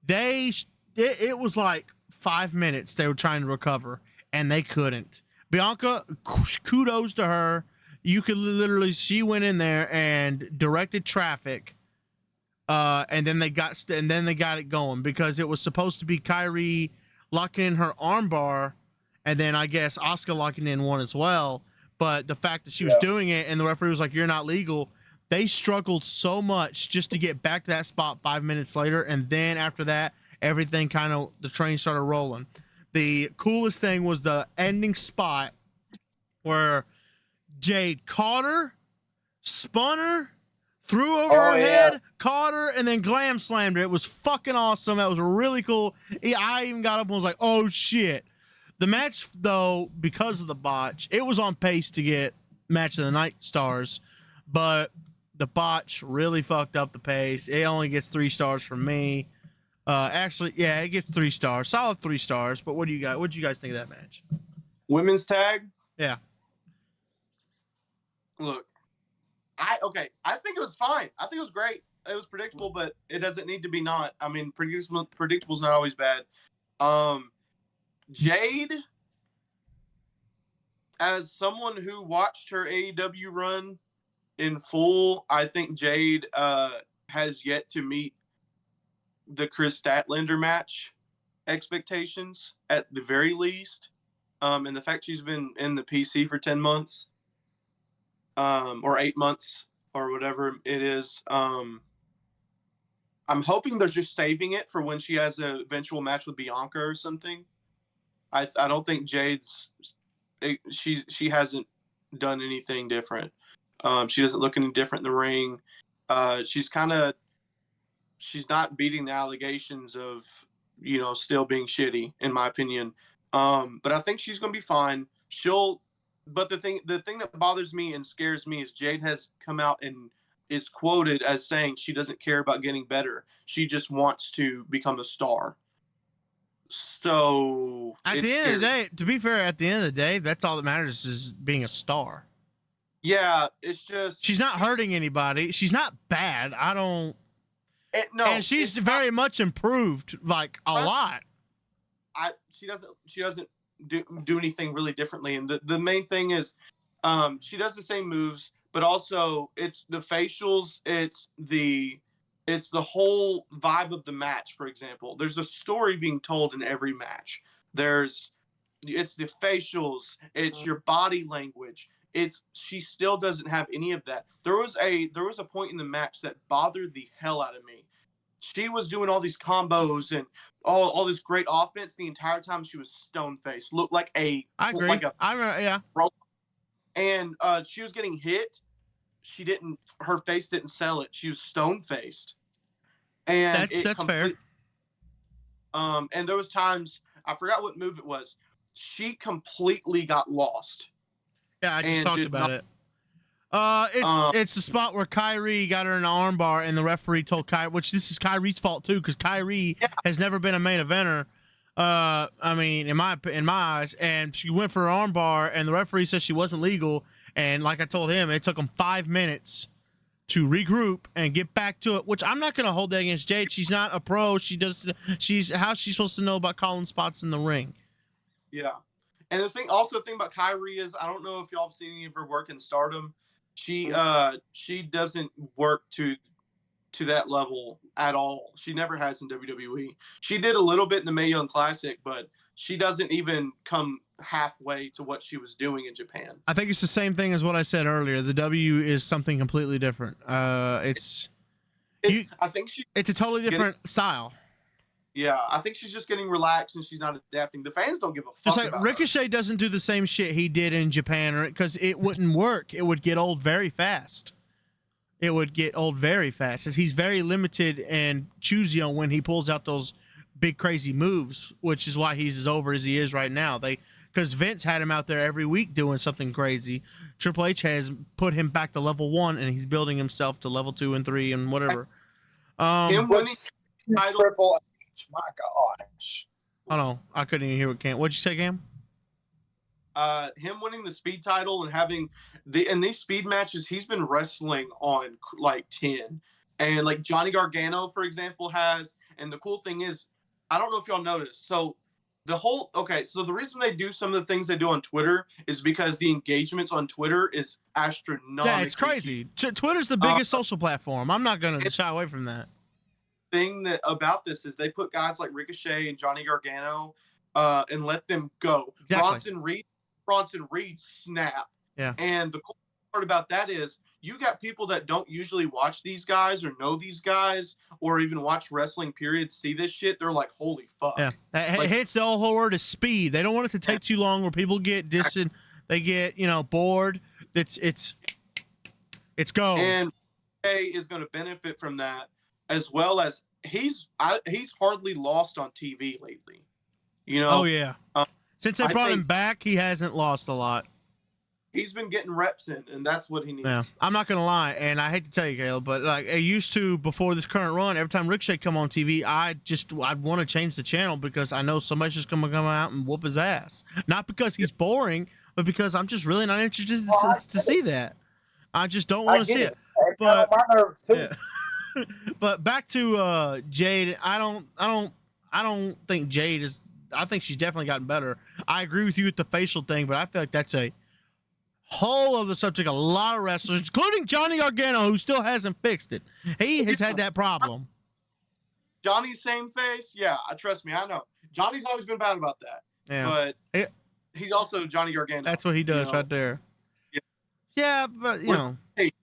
It was like 5 minutes they were trying to recover and they couldn't. Bianca, kudos to her. You could literally, she went in there and directed traffic, and then they got it going, because it was supposed to be Kyrie locking in her armbar, and then I guess Asuka locking in one as well. But the fact that she was doing it and the referee was like, "You're not legal," they struggled so much just to get back to that spot 5 minutes later, and then after that, everything the train started rolling. The coolest thing was the ending spot where Jade caught her, spun her, threw over her head, caught her, and then glam slammed her. It was fucking awesome. That was really cool. I even got up and was like, oh shit. The match, though, because of the botch, it was on pace to get match of the night stars, but the botch really fucked up the pace. It only gets 3 stars from me. It gets 3 stars. Solid 3 stars. But what do you guys think of that match? Women's tag? Yeah. Look, I think it was fine. I think it was great. It was predictable, but it doesn't need to be not. I mean, predictable's not always bad. Jade, as someone who watched her AEW run in full, I think Jade has yet to meet the Chris Statlander match expectations, at the very least. And the fact she's been in the PC for 10 months, or 8 months, or whatever it is. I'm hoping they're just saving it for when she has an eventual match with Bianca or something. I don't think she hasn't done anything different. She doesn't look any different in the ring. She's not beating the allegations of, still being shitty, in my opinion. But I think she's going to be fine. But the thing that bothers me and scares me is Jade has come out and is quoted as saying she doesn't care about getting better. She just wants to become a star. So at the end of the day, to be fair, at the end of the day, that's all that matters, is being a star. Yeah, it's just she's not hurting anybody. She's not bad. And she's very much improved, like a lot. She doesn't do anything really differently, and the main thing is, She does the same moves, but also it's the facials, it's the whole vibe of the match. For example, there's a story being told in every match. It's the facials, it's your body language. She still doesn't have any of that. There was a point in the match that bothered the hell out of me. She was doing all these combos and all this great offense the entire time. She was stone faced, looked like I agree. I remember, yeah. And she was getting hit. Her face didn't sell it. She was stone faced. And that's fair. And there was times, I forgot what move it was. She completely got lost. Yeah, I just talked about it. It's the spot where Kyrie got her in an armbar, and the referee told Kyrie, which this is Kyrie's fault too, because Kyrie has never been a main eventer. I mean, in my eyes, and she went for her armbar, and the referee said she wasn't legal. And like I told him, it took him 5 minutes to regroup and get back to it. Which I'm not gonna hold that against Jade. She's not a pro. How's she supposed to know about calling spots in the ring? Yeah. And the thing about Kyrie is, I don't know if y'all have seen any of her work in Stardom. She doesn't work to that level at all. She never has in WWE. She did a little bit in the Mae Young Classic, but she doesn't even come halfway to what she was doing in Japan. I think it's the same thing as what I said earlier. The W is something completely different. I think it's a totally different style. Yeah, I think she's just getting relaxed and she's not adapting. The fans don't give a fuck. Just like about Ricochet her. Doesn't do the same shit he did in Japan, because it wouldn't work. It would get old very fast. As he's very limited and choosy on when he pulls out those big crazy moves, which is why he's as over as he is right now. Because Vince had him out there every week doing something crazy. Triple H has put him back to level 1, and he's building himself to level 2 and 3 and whatever. Him winning Triple H, my gosh. Oh no, I couldn't even hear what Cam. What'd you say, Cam? Him winning the speed title and having in these speed matches, he's been wrestling on like 10. And like Johnny Gargano, for example, has. And the cool thing is, I don't know if y'all noticed. So the reason they do some of the things they do on Twitter is because the engagements on Twitter is astronomical. Yeah, it's crazy. Twitter's the biggest social platform. I'm not going to shy away from that. Thing that about this is they put guys like Ricochet and Johnny Gargano and let them go. Exactly. Bronson Reed snap. Yeah. And the cool part about that is you got people that don't usually watch these guys or know these guys or even watch wrestling period, see this shit. They're like, holy fuck. Yeah. It hits the whole word of speed. They don't want it to take too long where people get distant. They get, bored. It's go. And Ray is going to benefit from that, as well as he's hardly lost on TV lately. Oh yeah. Since they brought him back, he hasn't lost a lot. He's been getting reps in, and that's what he needs. Yeah. I'm not gonna lie, and I hate to tell you, Caleb, but like I used to before this current run, every time Ricochet come on TV, I'd want to change the channel because I know somebody's just gonna come out and whoop his ass. Not because he's boring, but because I'm just really not interested to see that. I just don't want to see it. But but back to Jade, I don't think Jade is. I think she's definitely gotten better. I agree with you with the facial thing, but I feel like that's a whole other subject. A lot of wrestlers, including Johnny Gargano, who still hasn't fixed it. He has had that problem. Johnny's same face? Yeah, trust me, I know. Johnny's always been bad about that. Yeah. But he's also Johnny Gargano. That's what he does right there. Yeah, but, Hey,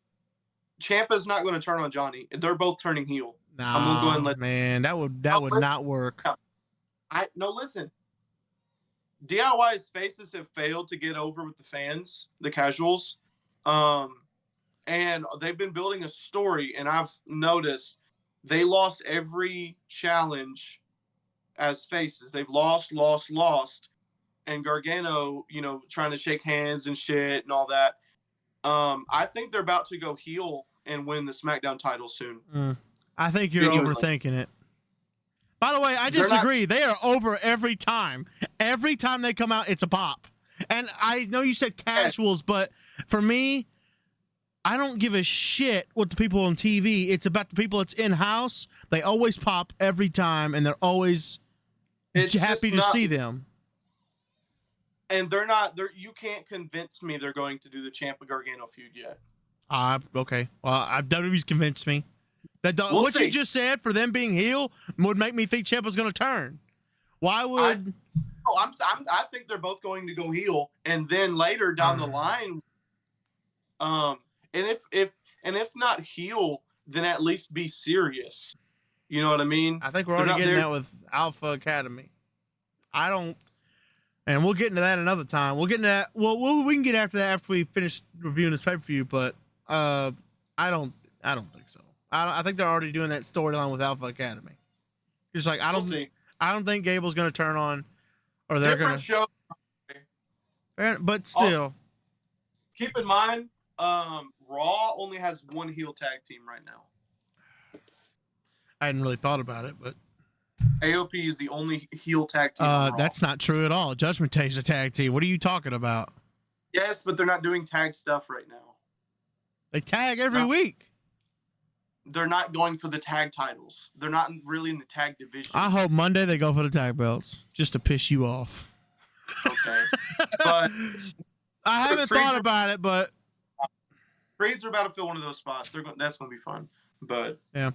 Ciampa's not going to turn on Johnny. They're both turning heel. Nah, I'm going to go and let man, that would not work. Listen. DIY's faces have failed to get over with the fans, the casuals. And they've been building a story, and I've noticed they lost every challenge as faces. They've lost. And Gargano, trying to shake hands and shit and all that. I think they're about to go heel and win the SmackDown title soon. I think you're overthinking it. By the way, I disagree. They are over every time. Every time they come out, it's a pop. And I know you said casuals, but for me, I don't give a shit what the people on TV. It's about the people that's in-house. They always pop every time, and they're always happy to see them. And they're not. You can't convince me they're going to do the Ciampa Gargano feud yet. Okay. Well, WWE's convinced me. We'll what see. you just said for them being heel would make me think Ciampa's going to turn. Why would? I think they're both going to go heel, and then later down the line, and if not heel, then at least be serious. You know what I mean? I think we're already getting that with Alpha Academy. I don't, and we'll get into that another time. We'll get into that. Well, we can get after that after we finish reviewing this pay-per-view. But I don't think so. I think they're already doing that storyline with Alpha Academy. Just like I don't think Gable's going to turn on, or they're going to show. But still, also, keep in mind, Raw only has one heel tag team right now. I hadn't really thought about it, but AOP is the only heel tag team on Raw. That's not true at all. Judgment Day is a tag team. What are you talking about? Yes, but they're not doing tag stuff right now. They tag every week. They're not going for the tag titles. They're not really in the tag division. I hope Monday they go for the tag belts just to piss you off. Okay. But I haven't thought about it, but Creeds are about to fill one of those spots. That's going to be fun. But yeah.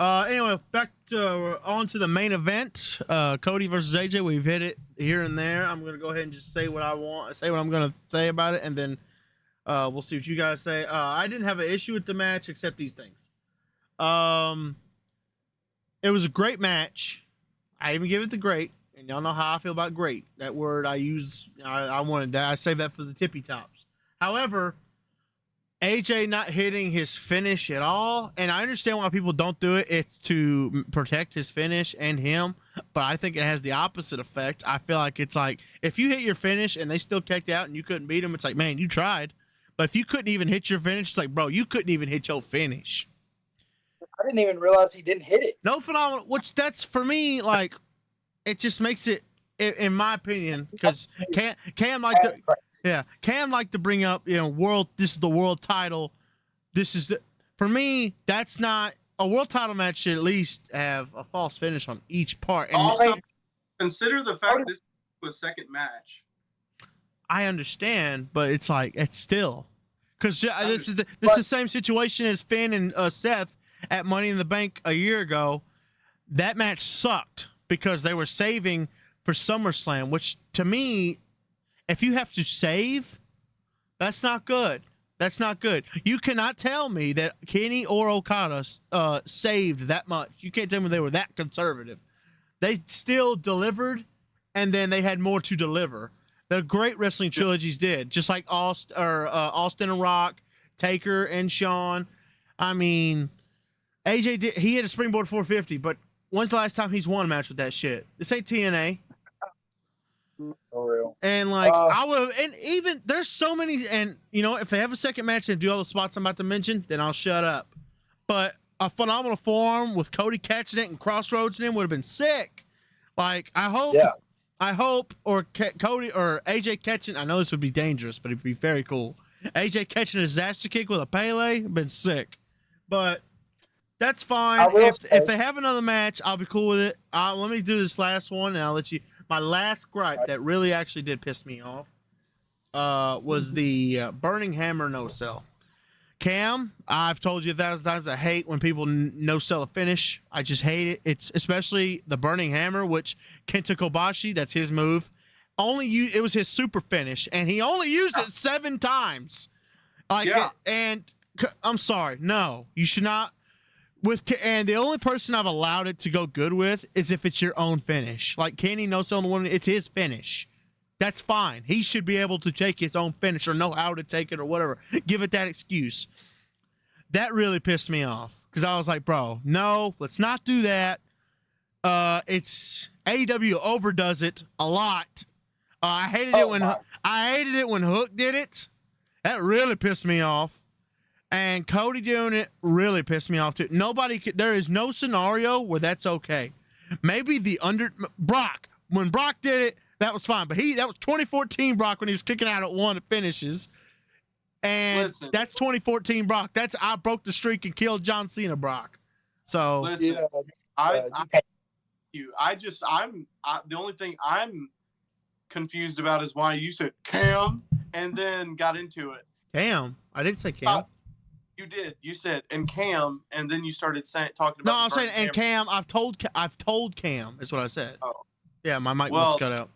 Anyway, back to on to the main event. Cody versus AJ. We've hit it here and there. I'm gonna go ahead and just say what I want. Say what I'm gonna say about it, and then we'll see what you guys say. I didn't have an issue with the match except these things. It was a great match. I even give it the great, and y'all know how I feel about great. That word I use. I wanted that. I saved that for the tippy tops. However, AJ not hitting his finish at all, and I understand why people don't do it. It's to protect his finish and him, but I think it has the opposite effect. I feel like it's like if you hit your finish and they still kicked out and you couldn't beat them, it's like, man, you tried. But if you couldn't even hit your finish, it's like, bro, you couldn't even hit your finish. I didn't even realize he didn't hit it. No phenomenal, which that's for me, like, it just makes it, in my opinion, because Cam like to bring up, this is the world title. This is for me, that's not a world title match. Should at least have a false finish on each part. And also, consider the fact this was a second match. I understand, but it's like it's still because this is the same situation as Finn and Seth at Money in the Bank a year ago. That match sucked because they were saving for SummerSlam, which to me, if you have to save, that's not good. That's not good. You cannot tell me that Kenny or Okada saved that much. You can't tell me they were that conservative. They still delivered, and then they had more to deliver. The great wrestling trilogies did, just like Austin and Rock, Taker and Shawn. I mean, AJ did. He had a springboard 450, but when's the last time he's won a match with that shit? This ain't TNA. For real. And like I would, and even there's so many, and if they have a second match and do all the spots I'm about to mention, then I'll shut up. But a phenomenal forearm with Cody catching it and crossroads in him would have been sick. Like I hope, or Cody or AJ catching. I know this would be dangerous, but it'd be very cool. AJ catching a disaster kick with a Pele, been sick. But that's fine. If they have another match, I'll be cool with it. Let me do this last one, and I'll let you. My last gripe that really actually did piss me off was the Burning Hammer no sell. Cam, I've told you 1,000 times I hate when people no sell a finish. I just hate it. It's especially the Burning Hammer, which Kenta Kobashi, that's his move. It was his super finish, and he only used it 7 times. And I'm sorry, no, you should not. And the only person I've allowed it to go good with is if it's your own finish. Like Kenny no selling the one, it's his finish. That's fine. He should be able to take his own finish or know how to take it or whatever. Give it that excuse. That really pissed me off because I was like, bro, no, let's not do that. It's AEW overdoes it a lot. I hated it when Hook did it. That really pissed me off. And Cody doing it really pissed me off too. There is no scenario where that's okay. Maybe Brock, when Brock did it, that was fine. But that was 2014 Brock when he was kicking out at one finishes. And that's 2014 Brock. I broke the streak and killed John Cena Brock. So listen, the only thing I'm confused about is why you said Cam and then got into it. Cam? I didn't say Cam. You did. You said and Cam, and then you started talking about. No, I'm saying and Cam. I've told Cam is what I said. Oh. Yeah, my mic was cut out.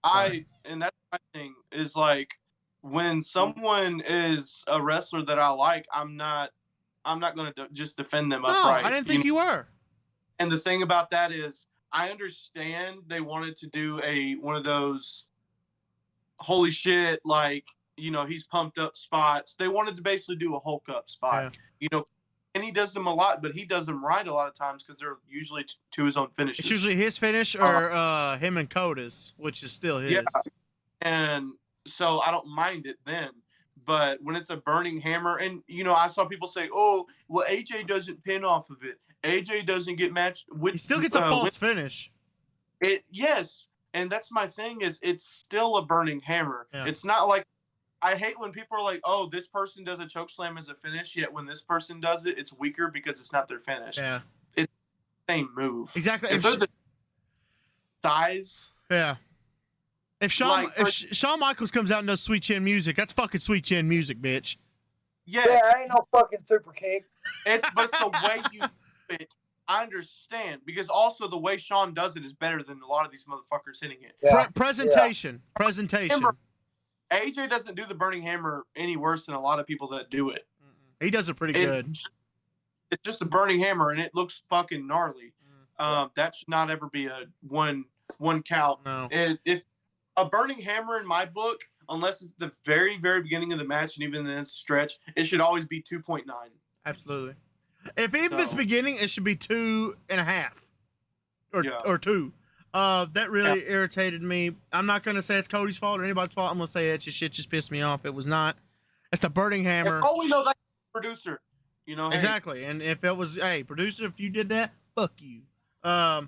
And that's my thing is like when someone is a wrestler that I like, I'm not going to just defend them upright. No, I didn't think you were. And the thing about that is, I understand they wanted to do one of those holy shit, like, he's pumped up spots. They wanted to basically do a Hulk up spot, and he does them a lot, but he does them right a lot of times because they're usually to his own finishes. It's usually his finish or him and Coda's, which is still his. Yeah. And so I don't mind it then. But when it's a burning hammer, and, I saw people say, oh, well, AJ doesn't pin off of it. AJ doesn't get matched. He still gets a false finish. Yes. And that's my thing is it's still a burning hammer. Yeah. It's not like, I hate when people are like, oh, this person does a choke slam as a finish, yet when this person does it, it's weaker because it's not their finish. Yeah. It's the same move. Exactly. If they're the size. Yeah. If Shawn Michaels comes out and does Sweet Chin music, that's fucking Sweet Chin music, bitch. Yeah, ain't no fucking super kick. But it's the way you do it. I understand, because also the way Shawn does it is better than a lot of these motherfuckers hitting it. Yeah. Presentation. Remember, AJ doesn't do the burning hammer any worse than a lot of people that do it. He does it pretty good. It's just a burning hammer, and it looks fucking gnarly. That should not ever be a one count. No. If a burning hammer in my book, unless it's the very, very beginning of the match and even then it's stretch, it should always be 2.9. Absolutely. If it's beginning, it should be 2.5 or 2. That really irritated me. I'm not going to say it's Cody's fault or anybody's fault. I'm going to say that shit just pissed me off. It was not. It's the burning hammer. Oh, we know that's producer. Exactly. And if it was, hey, producer, if you did that, fuck you. But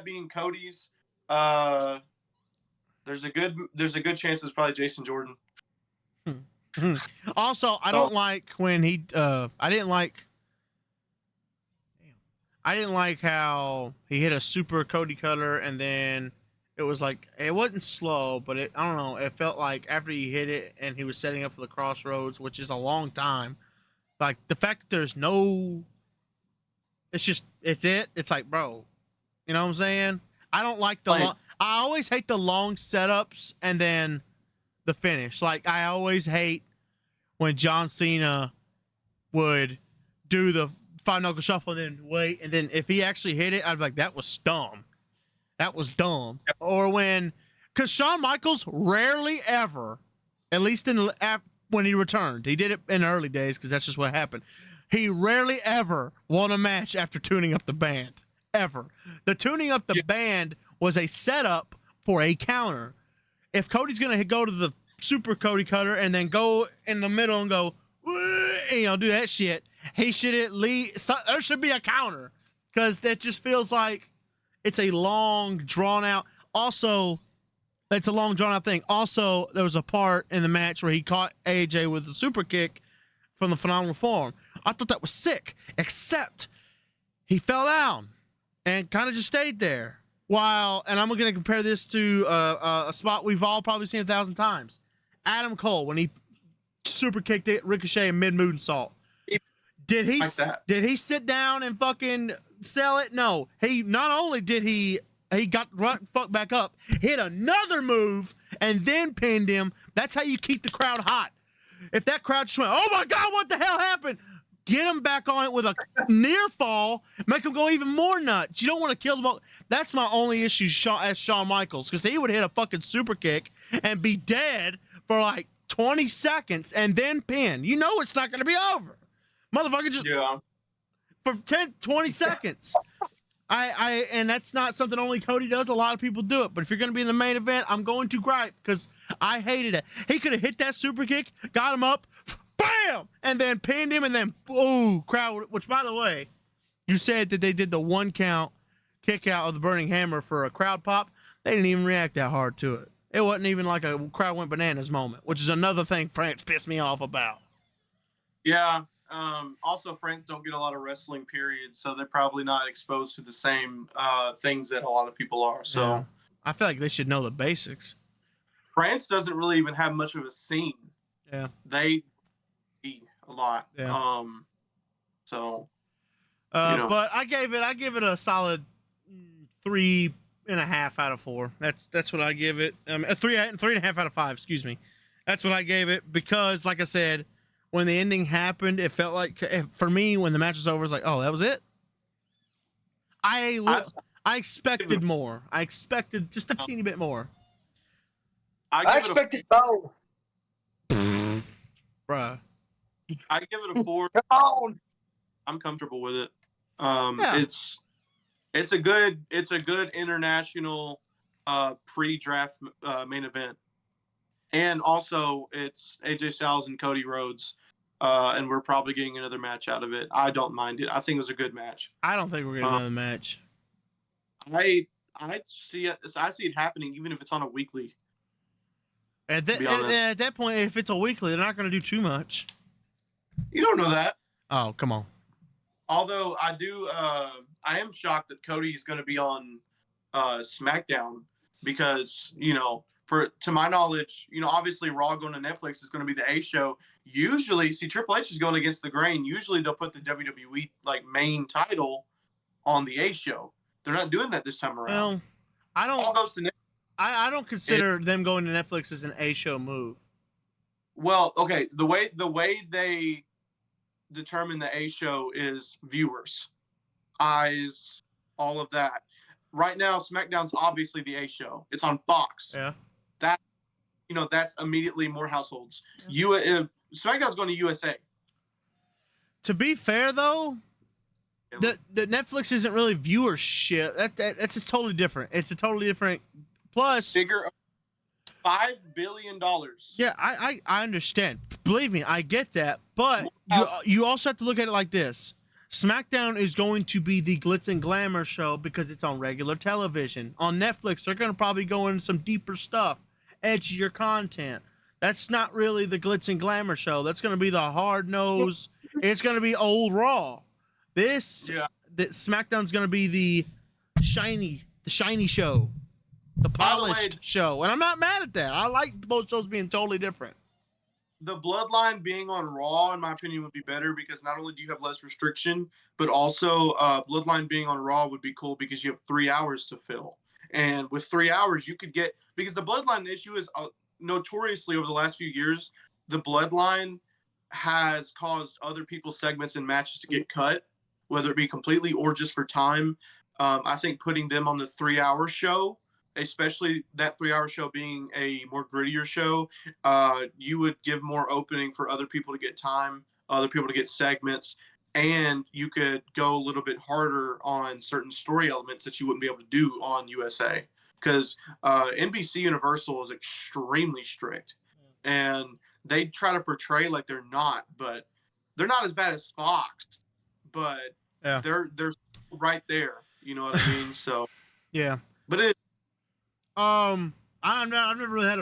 being Cody's, there's a good chance it's probably Jason Jordan. Also, I don't like when he I didn't like how he hit a super Cody cutter and then it was like it wasn't slow, but I don't know, it felt like after he hit it and he was setting up for the crossroads, which is a long time. Like the fact that there's no it's like, bro, you know what I'm saying? I don't like I always hate the long setups and then the finish. Like I always hate when John Cena would do the 5-knuckle shuffle and then wait, and then if he actually hit it, I'd be like, that was dumb. That was dumb. Or because Shawn Michaels rarely ever, at least when he returned, he did it in the early days because that's just what happened. He rarely ever won a match after tuning up the band. Ever. The tuning up the band was a setup for a counter. If Cody's going to go to the super Cody cutter and then go in the middle and go, and, do that shit, he should at least, there should be a counter because that just feels like it's a long drawn out. Also, it's a long drawn out thing. Also, there was a part in the match where he caught AJ with a super kick from the Phenomenal Forum. I thought that was sick, except he fell down and kind of just stayed there. And I'm going to compare this to a spot we've all probably seen 1,000 times. Adam Cole, when he super kicked it, Ricochet and mid-moonsault. Did he sit down and fucking sell it? No. He not only did he got fucked back up, hit another move, and then pinned him. That's how you keep the crowd hot. If that crowd just went, oh my God, what the hell happened? Get him back on it with a near fall, make him go even more nuts. You don't want to kill them all. That's my only issue as Shawn Michaels, because he would hit a fucking super kick and be dead for like 20 seconds and then pin. You know it's not going to be over. Motherfucker just for 10, 20 seconds. And that's not something only Cody does. A lot of people do it. But if you're going to be in the main event, I'm going to gripe because I hated it. He could have hit that super kick, got him up, bam, and then pinned him, and then crowd. Which, by the way, you said that they did the 1 count kick out of the burning hammer for a crowd pop. They didn't even react that hard to it. It wasn't even like a crowd went bananas moment, which is another thing France pissed me off about. Yeah. Also, France don't get a lot of wrestling, period, so they're probably not exposed to the same things that a lot of people are. So, I feel like they should know the basics. France doesn't really even have much of a scene. Yeah. They eat a lot. Yeah. So. But I gave it a solid 3.5 out of 4. That's what I give it. 3.5 out of 5. Excuse me. That's what I gave it because, like I said, when the ending happened, it felt like for me when the match was over, it was like, oh, that was it. I expected more. I expected just a teeny bit more. I expected both. Bruh. I give it a 4. Come on. I'm comfortable with it. Yeah. It's a good international pre-draft main event, and also it's AJ Styles and Cody Rhodes, and we're probably getting another match out of it. I don't mind it. I think it was a good match. I don't think we're getting another match. I see it. I see it happening, even if it's on a weekly. At that point, if it's a weekly, they're not going to do too much. You don't know that. Oh, come on. Although I do, I am shocked that Cody's going to be on SmackDown because, to my knowledge, obviously Raw going to Netflix is going to be the A show. Usually, Triple H is going against the grain. Usually they'll put the WWE main title on the A show. They're not doing that this time around. Well, I don't consider them going to Netflix as an A show move. Well, okay, the way they determine the A show is viewers, eyes, all of that. Right now, SmackDown's obviously the A show. It's on Fox. Yeah. That's immediately more households. Yeah. SmackDown's going to USA. To be fair, though, the Netflix isn't really viewership. That's just totally different. It's a totally different. Plus, bigger, $5 billion. Yeah, I understand. Believe me, I get that. But you also have to look at it like this. SmackDown is going to be the glitz and glamour show because it's on regular television. On Netflix, they're going to probably go into some deeper stuff, edgier content. That's not really the glitz and glamour show. That's going to be the hard nose. It's going to be old Raw. SmackDown's going to be the shiny show. The polished show. And I'm not mad at that. I like both shows being totally different. The Bloodline being on Raw, in my opinion, would be better because not only do you have less restriction, but also Bloodline being on Raw would be cool because you have 3 hours to fill. And with 3 hours, you could get – because the Bloodline issue is notoriously over the last few years, the Bloodline has caused other people's segments and matches to get cut, whether it be completely or just for time. I think putting them on the 3-hour show, especially that 3-hour show being a more grittier show, you would give more opening for other people to get time, other people to get segments, and you could go a little bit harder on certain story elements that you wouldn't be able to do on USA. Because NBC Universal is extremely strict, and they try to portray like they're not, but they're not as bad as Fox, but they're right there. You know what I mean? So yeah, but it. I've never really had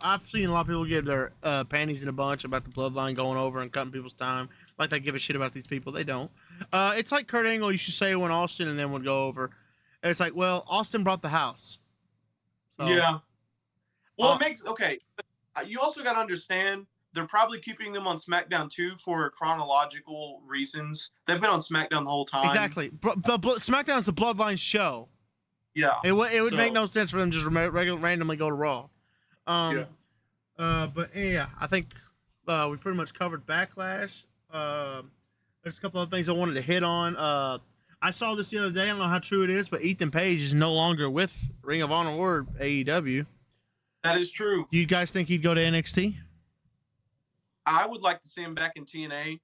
I've seen a lot of people get their panties in a bunch about the Bloodline going over and cutting people's time. Like they give a shit about these people. They don't. It's like Kurt Angle used to say when Austin and them would go over. And it's like, well, Austin brought the house. So, yeah. Well, it makes okay. You also got to understand they're probably keeping them on SmackDown too for chronological reasons. They've been on SmackDown the whole time. Exactly. SmackDown's the Bloodline show. Yeah. It would make no sense for them to just randomly go to Raw. But yeah, I think we pretty much covered Backlash. There's a couple of things I wanted to hit on. I saw this the other day. I don't know how true it is, but Ethan Page is no longer with Ring of Honor or AEW. That is true. Do you guys think he'd go to NXT? I would like to see him back in TNA.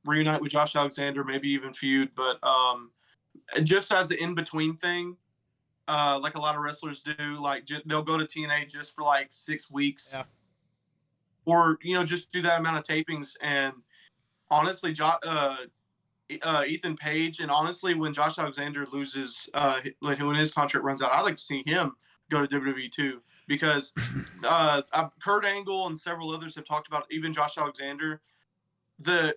Reunite with Josh Alexander, maybe even feud, but just as an in-between thing, like a lot of wrestlers do, they'll go to TNA just for 6 weeks, or just do that amount of tapings. And honestly, Ethan Page, and honestly, when Josh Alexander loses, when his contract runs out, I'd like to see him go to WWE too, because Kurt Angle and several others have talked about even Josh Alexander.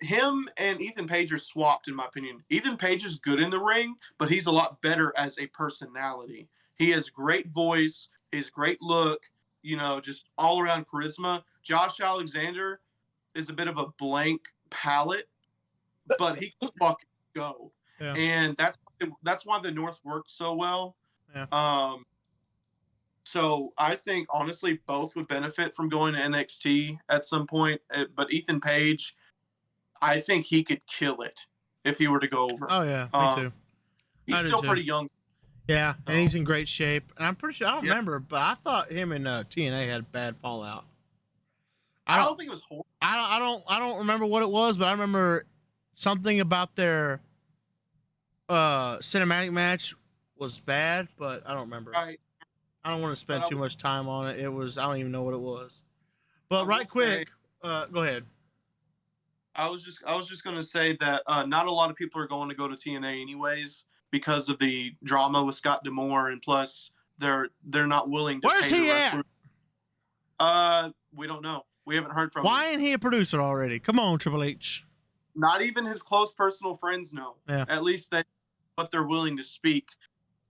Him and Ethan Page are swapped, in my opinion. Ethan Page is good in the ring, but he's a lot better as a personality. He has great voice, his great look, just all around charisma. Josh Alexander is a bit of a blank palette, but he can fucking go. Yeah. And that's why the North works so well. Yeah. So I think honestly both would benefit from going to NXT at some point. But Ethan Page, I think he could kill it if he were to go over. Oh yeah, me too. He's still pretty young. Yeah, and he's in great shape. And I'm pretty sure I don't Yeah. remember, but I thought him and TNA had a bad fallout. I don't think it was horrible. I don't remember what it was, but I remember something about their cinematic match was bad, but I don't remember. Right. I don't want to spend too much time on it. It was I don't even know what it was. But right quick, go ahead. I was just gonna say that not a lot of people are going to go to TNA anyways because of the drama with Scott D'Amore, and plus they're not willing to. Where's he at? We don't know. We haven't heard from him. Why ain't he a producer already? Come on, Triple H. Not even his close personal friends know. Yeah. At least but they're willing to speak.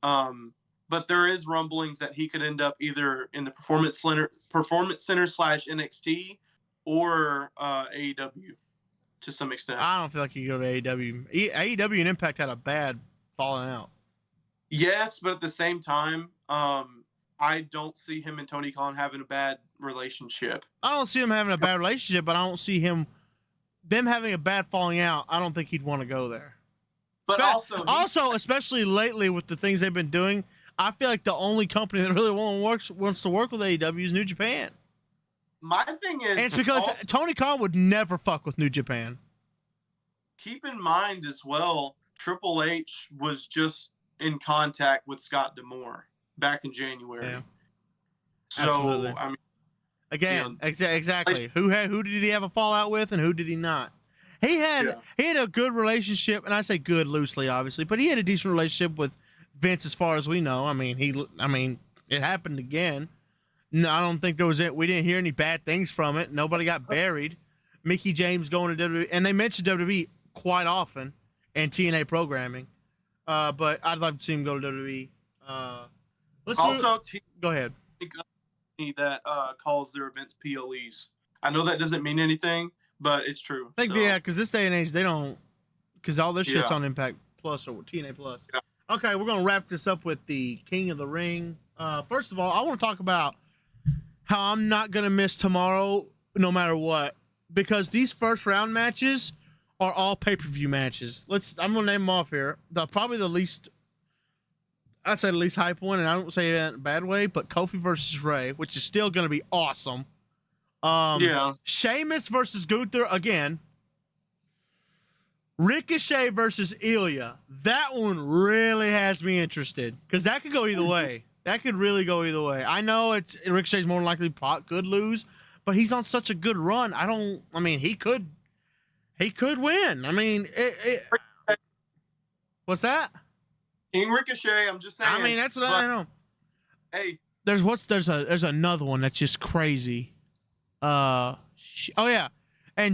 But there is rumblings that he could end up either in the Performance Center / NXT or AEW to some extent. I don't feel like you go to AEW. AEW and Impact had a bad falling out. Yes, but at the same time, I don't see him and Tony Khan having a bad relationship. I don't see them having a bad relationship, but I don't see them having a bad falling out. I don't think he'd want to go there. But also, especially lately with the things they've been doing, I feel like the only company that really wants to work with AEW is New Japan. My thing is, and it's because Tony Khan would never fuck with New Japan. Keep in mind as well, Triple H was just in contact with Scott D'Amore back in January. Yeah. So, absolutely. I mean, again, exactly. Who did he have a fallout with, and who did he not? He had a good relationship, and I say good loosely, obviously, but he had a decent relationship with Vince, as far as we know. I mean, it happened again. No, I don't think we didn't hear any bad things from it. Nobody got buried. Mickey James going to WWE, and they mentioned WWE quite often in TNA programming. But I'd like to see him go to WWE. Go ahead. That calls their events PLEs. I know that doesn't mean anything, but it's true. Yeah, because this day and age they don't, because all this shit's on Impact Plus or TNA Plus. Yeah. Okay, we're gonna wrap this up with the King of the Ring. First of all, I want to talk about how I'm not gonna miss tomorrow, no matter what, because these first round matches are all pay-per-view matches. I'm gonna name them off here. Probably the least. I'd say the least hype one, and I don't say that in a bad way, but Kofi versus Ray, which is still going to be awesome. Sheamus versus Gunther again. Ricochet versus Ilya. That one really has me interested, because that could go either way. That could really go either way. I know Ricochet's more likely could lose, but he's on such a good run. He could win. What's that? King Ricochet, I'm just saying. That's what I know. Hey, there's another one that's just crazy. And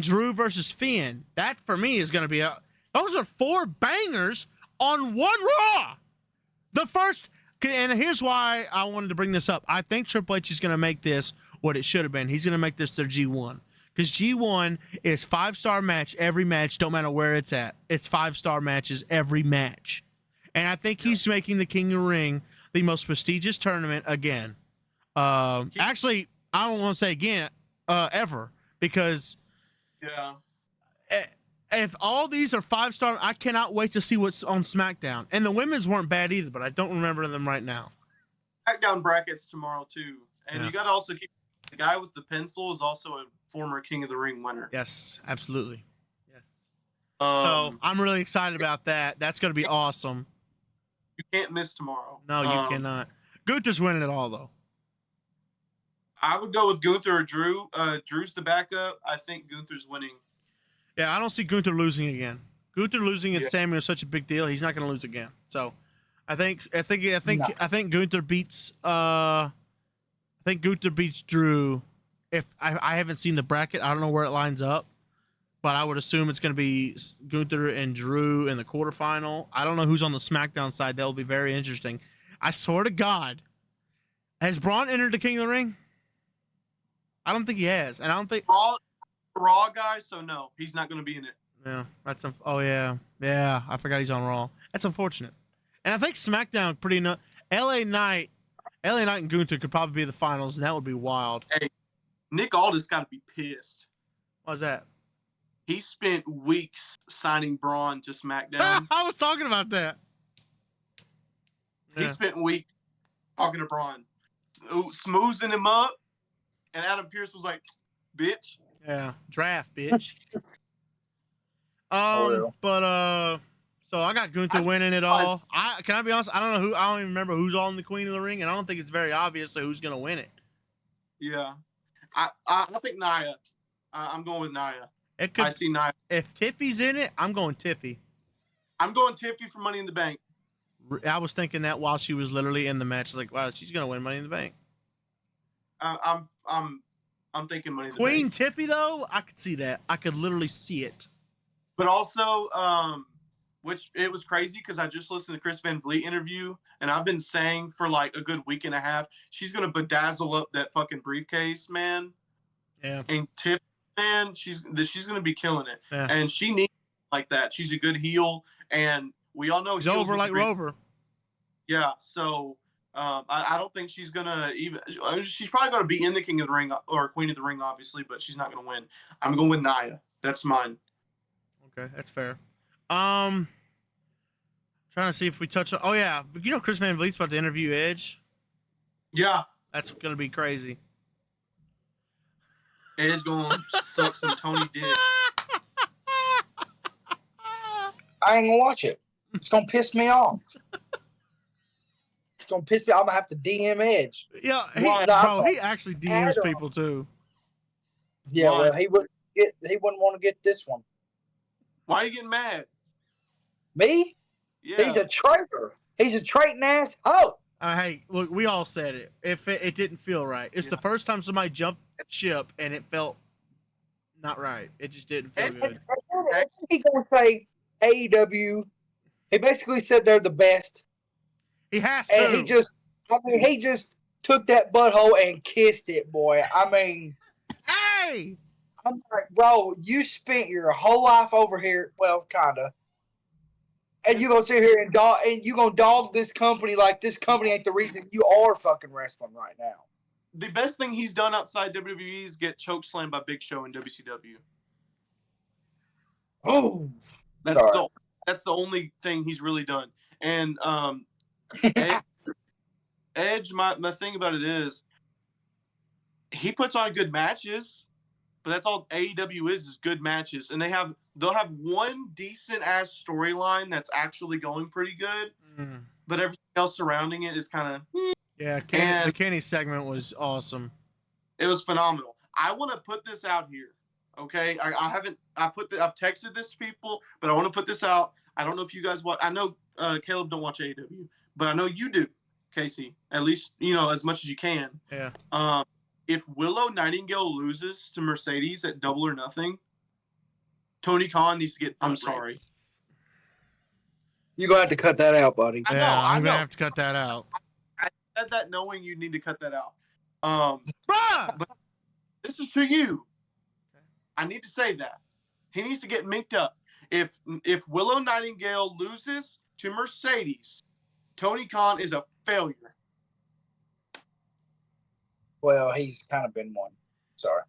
Drew versus Finn. That for me is gonna be those are 4 bangers on one Raw. The first, and here's why I wanted to bring this up. I think Triple H is gonna make this what it should have been. He's gonna make this their G1, because G1 is 5-star match every match, don't matter where it's at. It's 5-star matches every match. And I think he's making the King of the Ring the most prestigious tournament again. Actually, I don't want to say again, ever, because if all these are 5-star, I cannot wait to see what's on SmackDown. And the women's weren't bad either, but I don't remember them right now. SmackDown brackets tomorrow too, and you got to also keep the guy with the pencil is also a former King of the Ring winner. Yes, absolutely. Yes. So I'm really excited about that. That's going to be awesome. You can't miss tomorrow. No, you cannot. Gunther's winning it all, though. I would go with Gunther or Drew. Drew's the backup. I think Gunther's winning. Yeah, I don't see Gunther losing again. Gunther losing at Samuel is such a big deal. He's not going to lose again. So, I think Gunther beats. I think Gunther beats Drew. If I haven't seen the bracket, I don't know where it lines up. But I would assume it's going to be Gunther and Drew in the quarterfinal. I don't know who's on the SmackDown side. That will be very interesting. I swear to God, has Braun entered the King of the Ring? I don't think he has, and I don't think Raw guy. So no, he's not going to be in it. Yeah, that's oh yeah. I forgot he's on Raw. That's unfortunate. And I think SmackDown LA Knight and Gunther could probably be the finals, and that would be wild. Hey, Nick Aldis got to be pissed. Why's that? He spent weeks signing Braun to SmackDown. I was talking about that. He spent weeks talking to Braun, smoozing him up, and Adam Pearce was like, "Bitch." Yeah, draft, bitch. real. But so I got Gunther winning it all. Can I be honest? I don't even remember who's on the Queen of the Ring, and I don't think it's very obvious who's gonna win it. Yeah, I think Nia. I'm going with Nia. I see Nia. If Tiffy's in it, I'm going Tiffy. I'm going Tiffy for Money in the Bank. I was thinking that while she was literally in the match. I was like, wow, she's gonna win Money in the Bank. I'm thinking Money in the Queen Bank. Tiffy though, I could see that. I could literally see it. But also, which it was crazy because I just listened to Chris Van Vliet interview, and I've been saying for like a good week and a half, she's gonna bedazzle up that fucking briefcase, man. Yeah. And Tiff, man, she's gonna be killing it, and she needs like that. She's a good heel, and we all know she's over like Rover. Yeah, so I don't think she's gonna even. She's probably gonna be in the King of the Ring or Queen of the Ring, obviously, but she's not gonna win. I'm going with Nia. That's mine. Okay, that's fair. Trying to see if we touch on. Oh yeah, Chris Van Vliet's about to interview Edge. Yeah, that's gonna be crazy. Edge gonna suck some Tony dick. I ain't gonna watch it. It's gonna piss me off. It's gonna piss me. I'm gonna have to DM Edge. Yeah, he actually DMs people too. Yeah, well, he wouldn't want to get this one. Why are you getting mad? Me? Yeah. He's a traitor. He's a traitor ass. Oh. Hey, look, we all said it. If it didn't feel right, it's the first time somebody jumped ship and it felt not right. It just didn't feel good. He gonna say AEW. He basically said they're the best. He has to. And he just took that butthole and kissed it, boy. I mean, hey. I'm like, bro, you spent your whole life over here. Well, kinda. And you gonna sit here and you gonna dog this company like this company ain't the reason you are fucking wrestling right now. The best thing he's done outside WWE is get chokeslammed by Big Show in WCW. Oh, that's the only thing he's really done. And Edge, my thing about it is he puts on good matches, but that's all AEW is good matches, and they'll have one decent ass storyline that's actually going pretty good, but everything else surrounding it is kind of the Kenny segment was awesome. It was phenomenal. I want to put this out here, okay? I've texted this to people, but I want to put this out. I don't know if you guys watch. I know Caleb don't watch AEW, but I know you do, Casey. At least as much as you can. Yeah. If Willow Nightingale loses to Mercedes at Double or Nothing, Tony Khan needs to get. I'm sorry. You're gonna have to cut that out, buddy. I'm gonna have to cut that out. I said that knowing you need to cut that out. But this is to you. I need to say that he needs to get minked up. If Willow Nightingale loses to Mercedes, Tony Khan is a failure. Well, he's kind of been one. Sorry.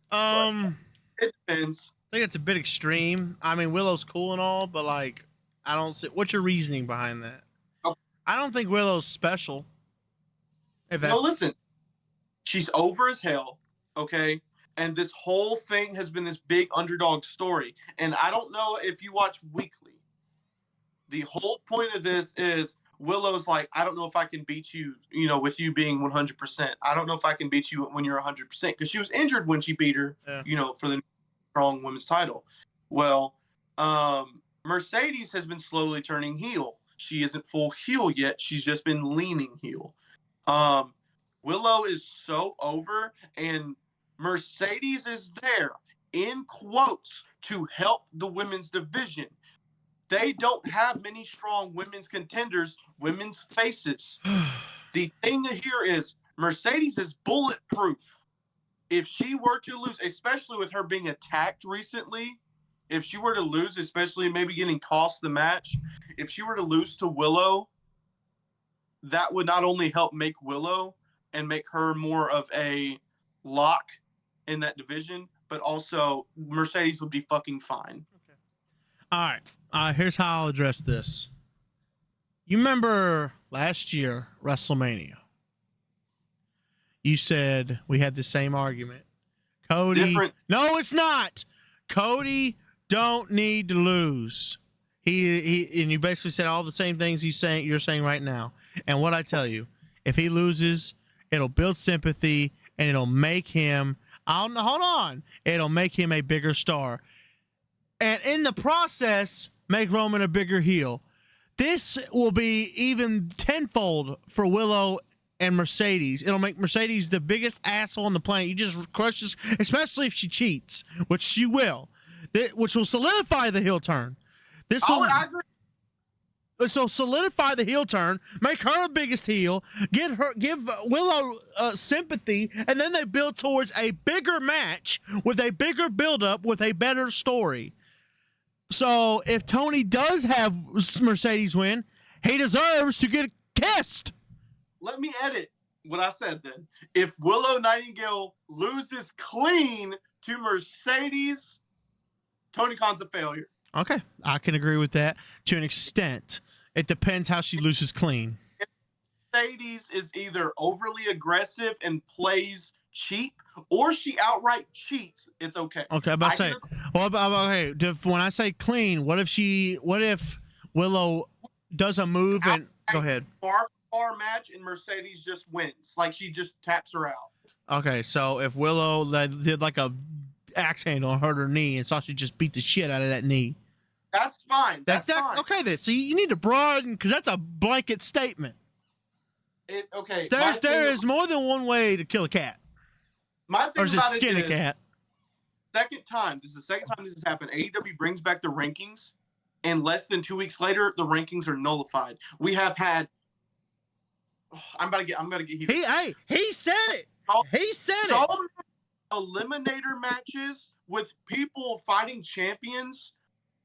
It depends. I think it's a bit extreme. I mean, Willow's cool and all, but like, I don't see. What's your reasoning behind that? Oh. I don't think Willow's special. No, listen. She's over as hell, okay? And this whole thing has been this big underdog story. And I don't know if you watch Weekly. The whole point of this is Willow's like, I don't know if I can beat you, with you being 100%. I don't know if I can beat you when you're 100%. Because she was injured when she beat her, for the strong women's title. Well, Mercedes has been slowly turning heel. She isn't full heel yet. She's just been leaning heel. Willow is so over, and Mercedes is there, in quotes, to help the women's division. They don't have many strong women's contenders, women's faces. The thing here is Mercedes is bulletproof. If she were to lose, especially with her being attacked recently, if she were to lose, especially maybe getting cost the match, if she were to lose to Willow, that would not only help make Willow and make her more of a lock in that division, but also Mercedes would be fucking fine. Okay. All right. Here's how I'll address this. You remember last year, WrestleMania? You said we had the same argument. Cody. Different. No, it's not. Cody don't need to lose. He and you basically said all the same things you're saying right now. And what I tell you, if he loses, it'll build sympathy and it'll make him it'll make him a bigger star. And in the process, make Roman a bigger heel. This will be even tenfold for Willow and Mercedes. It'll make Mercedes the biggest asshole on the planet. You just crush this, especially if she cheats, which she will, which will solidify the heel turn. This will solidify the heel turn, make her the biggest heel, give Willow sympathy, and then they build towards a bigger match with a bigger buildup with a better story. So if Tony does have Mercedes win, he deserves to get kissed. Let me edit what I said then. If Willow Nightingale loses clean to Mercedes, Tony Khan's a failure. Okay, I can agree with that to an extent. It depends how she loses clean. If Mercedes is either overly aggressive and plays cheap, or she outright cheats, it's okay. Okay, I'm about to say. When I say clean, what if Willow does a move and go ahead? Far match and Mercedes just wins, like she just taps her out. Okay, so if Willow did like a axe handle and hurt her knee, and Sasha just beat the shit out of that knee. That's fine. That's fine. Okay, then. See, you need to broaden because that's a blanket statement. There is more than one way to kill a cat. My thing or is it skin a cat? This is the second time this has happened. AEW brings back the rankings, and less than 2 weeks later, the rankings are nullified. We have had. I'm about to get heated. He said it. He said so it. Eliminator matches with people fighting champions.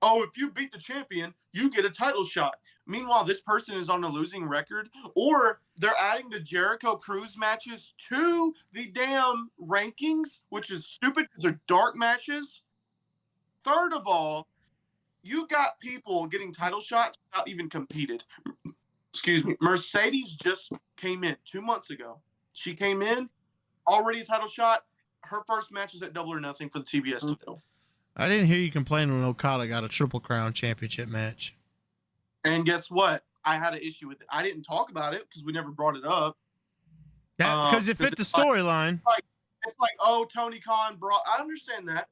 Oh, if you beat the champion, you get a title shot. Meanwhile, this person is on a losing record. Or they're adding the Jericho Cruise matches to the damn rankings, which is stupid because they're dark matches. Third of all, you got people getting title shots without even competed. Excuse me. Mercedes just came in 2 months ago. She came in, already a title shot. Her first match was at Double or Nothing for the TBS title. I didn't hear you complain when Okada got a Triple Crown championship match. And guess what? I had an issue with it. I didn't talk about it because we never brought it up. Yeah, because it fit the storyline. It's like, oh, Tony Khan brought. I understand that.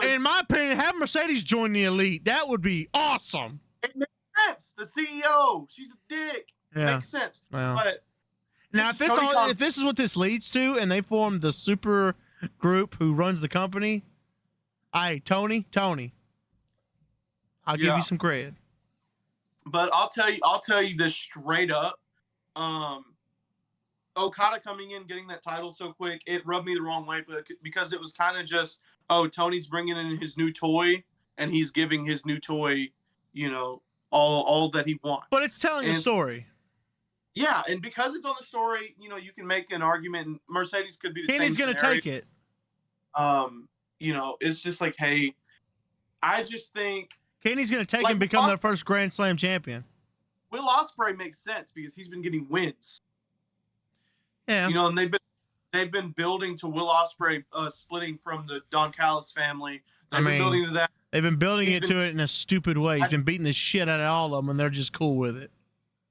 In my opinion, have Mercedes join the Elite. That would be awesome. It makes sense. The CEO, she's a dick. Yeah. It makes sense. Well. But now, if this is what this leads to, and they form the super group who runs the company, Tony, I'll give you some credit. But I'll tell you this straight up. Okada coming in, getting that title so quick, it rubbed me the wrong way, but because it was kind of just, oh, Tony's bringing in his new toy, and he's giving his new toy, all that he wants. But it's telling a story. Yeah, and because it's on the story, you can make an argument, and Mercedes could be the same. Kenny's going to take it. It's just like, hey, I just think Kenny's going to take and become their first Grand Slam champion. Will Ospreay makes sense because he's been getting wins. Yeah. And they've been building to Will Ospreay splitting from the Don Callis family. They've been building to that. They've been building it to it in a stupid way. He's been beating the shit out of all of them, and they're just cool with it.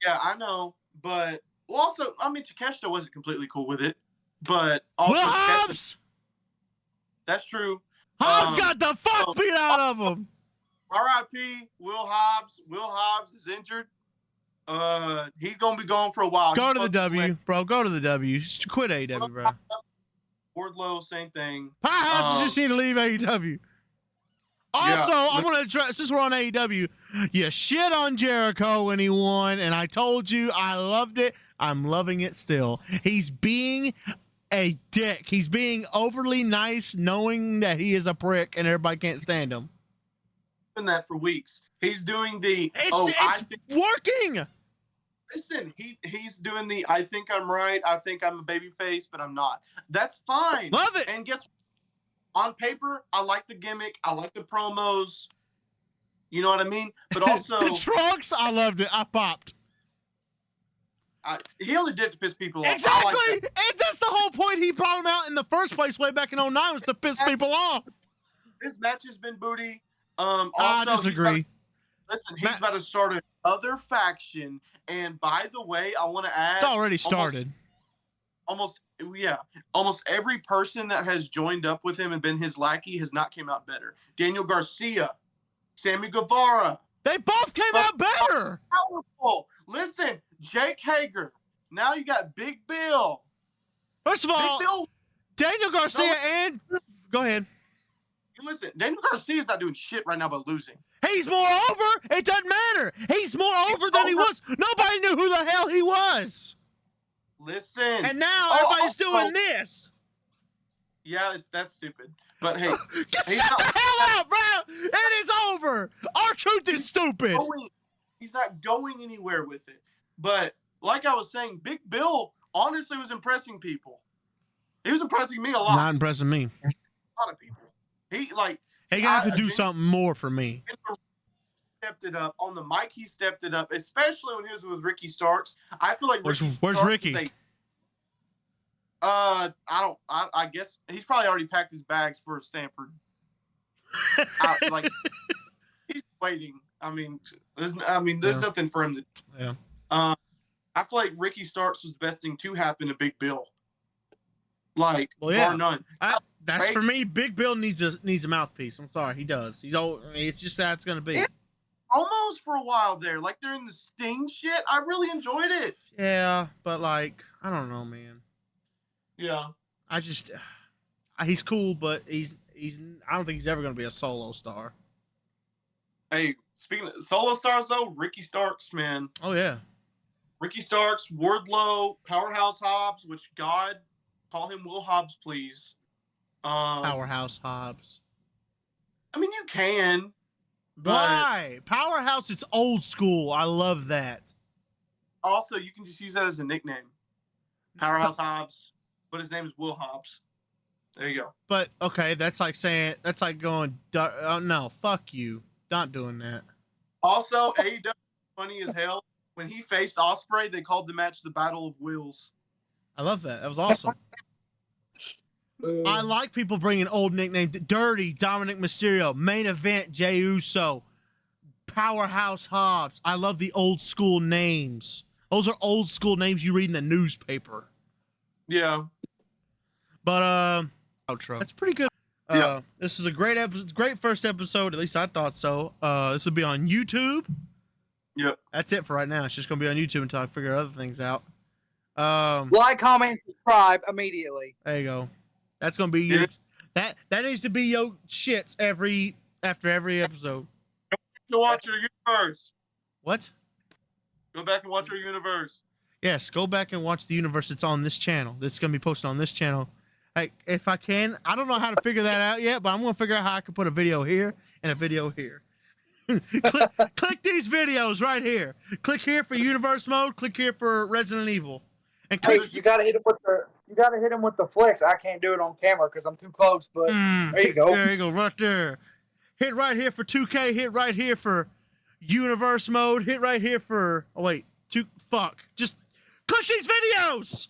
Yeah, I know. But also, Takeshita wasn't completely cool with it. But also, Will Hobbs! That's true. Hobbs got the fuck beat out of him. R.I.P. Will Hobbs. Will Hobbs is injured. He's gonna be gone for a while. Go to the W, bro. Go to the W. Just quit AEW, bro. Wardlow, same thing. Powerhouse just need to leave AEW. Also, I want to address, since we're on AEW, you shit on Jericho when he won, and I told you I loved it. I'm loving it still. He's being a dick. He's being overly nice, knowing that he is a prick and everybody can't stand him. Doing that for weeks. He's doing the it's working. Listen, he's doing the I think I'm right. I think I'm a baby face, but I'm not. That's fine. Love it. And guess what? On paper, I like the gimmick. I like the promos. You know what I mean? But also the trunks, I loved it. I popped. He only did it to piss people off. Exactly. Like that. And that's the whole point. He brought him out in the first place way back in 09 was to piss people off. His match has been booty. I disagree. He's about to start another faction. And by the way, I want to add, it's already started. Almost every person that has joined up with him and been his lackey has not came out better. Daniel Garcia, Sammy Guevara. They both came out better. Powerful. Listen, Jake Hager. Now you got Big Bill. First of all, Daniel Garcia and go ahead. Listen, Daniel Garcia's not doing shit right now but losing. He's more over. It doesn't matter. He's more over than he was. Nobody knew who the hell he was. Listen. And now everybody's doing this. Yeah, that's stupid. But hey. Shut the hell up, bro. It is over. R-Truth is stupid. He's not going anywhere with it. But like I was saying, Big Bill honestly was impressing people. He was impressing me a lot. Not impressing me. A lot of people. He gonna have to do something more for me. Stepped it up on the mic. He stepped it up, especially when he was with Ricky Starks. I feel like where's Ricky? I guess he's probably already packed his bags for Stanford. He's waiting. There's nothing for him to. Yeah. I feel like Ricky Starks was the best thing to happen to Big Bill. Bar none. That's for me. Big Bill needs a mouthpiece. I'm sorry, he does. It's just that's gonna be. Almost for a while there, like during the Sting shit, I really enjoyed it. Yeah, but I don't know, man. Yeah. He's cool, but I don't think he's ever gonna be a solo star. Hey, speaking of solo stars though, Ricky Starks, man. Oh yeah. Ricky Starks, Wardlow, Powerhouse Hobbs, which God, call him Will Hobbs, please. Powerhouse Hobbs. You can. But why? Powerhouse, it's old school. I love that. Also, you can just use that as a nickname. Powerhouse Hobbs, but his name is Will Hobbs. There you go. But, okay, that's like going, no, fuck you. Not doing that. Also, AEW, funny as hell. When he faced Ospreay, they called the match the Battle of Wills. I love that. That was awesome. I like people bringing old nicknames. Dirty, Dominic Mysterio. Main Event, Jey Uso. Powerhouse Hobbs. I love the old school names. Those are old school names you read in the newspaper. Yeah. But, outro. That's pretty good. Yeah. This is a great episode. Great first episode. At least I thought so. This will be on YouTube. Yep. That's it for right now. It's just going to be on YouTube until I figure other things out. Like, comment, subscribe immediately. There you go. That's gonna be your that needs to be your shits after every episode. Go back to watch your universe. What? Go back and watch your universe. Yes, go back and watch the universe that's on this channel. That's gonna be posted on this channel. If I can, I don't know how to figure that out yet, but I'm gonna figure out how I can put a video here and a video here. click these videos right here. Click here for universe mode. Click here for Resident Evil. And click. You gotta hit him with the flex. I can't do it on camera because I'm too close. But there you go. There you go, right there. Hit right here for 2K. Hit right here for universe mode. Hit right here for. Oh wait, just click these videos.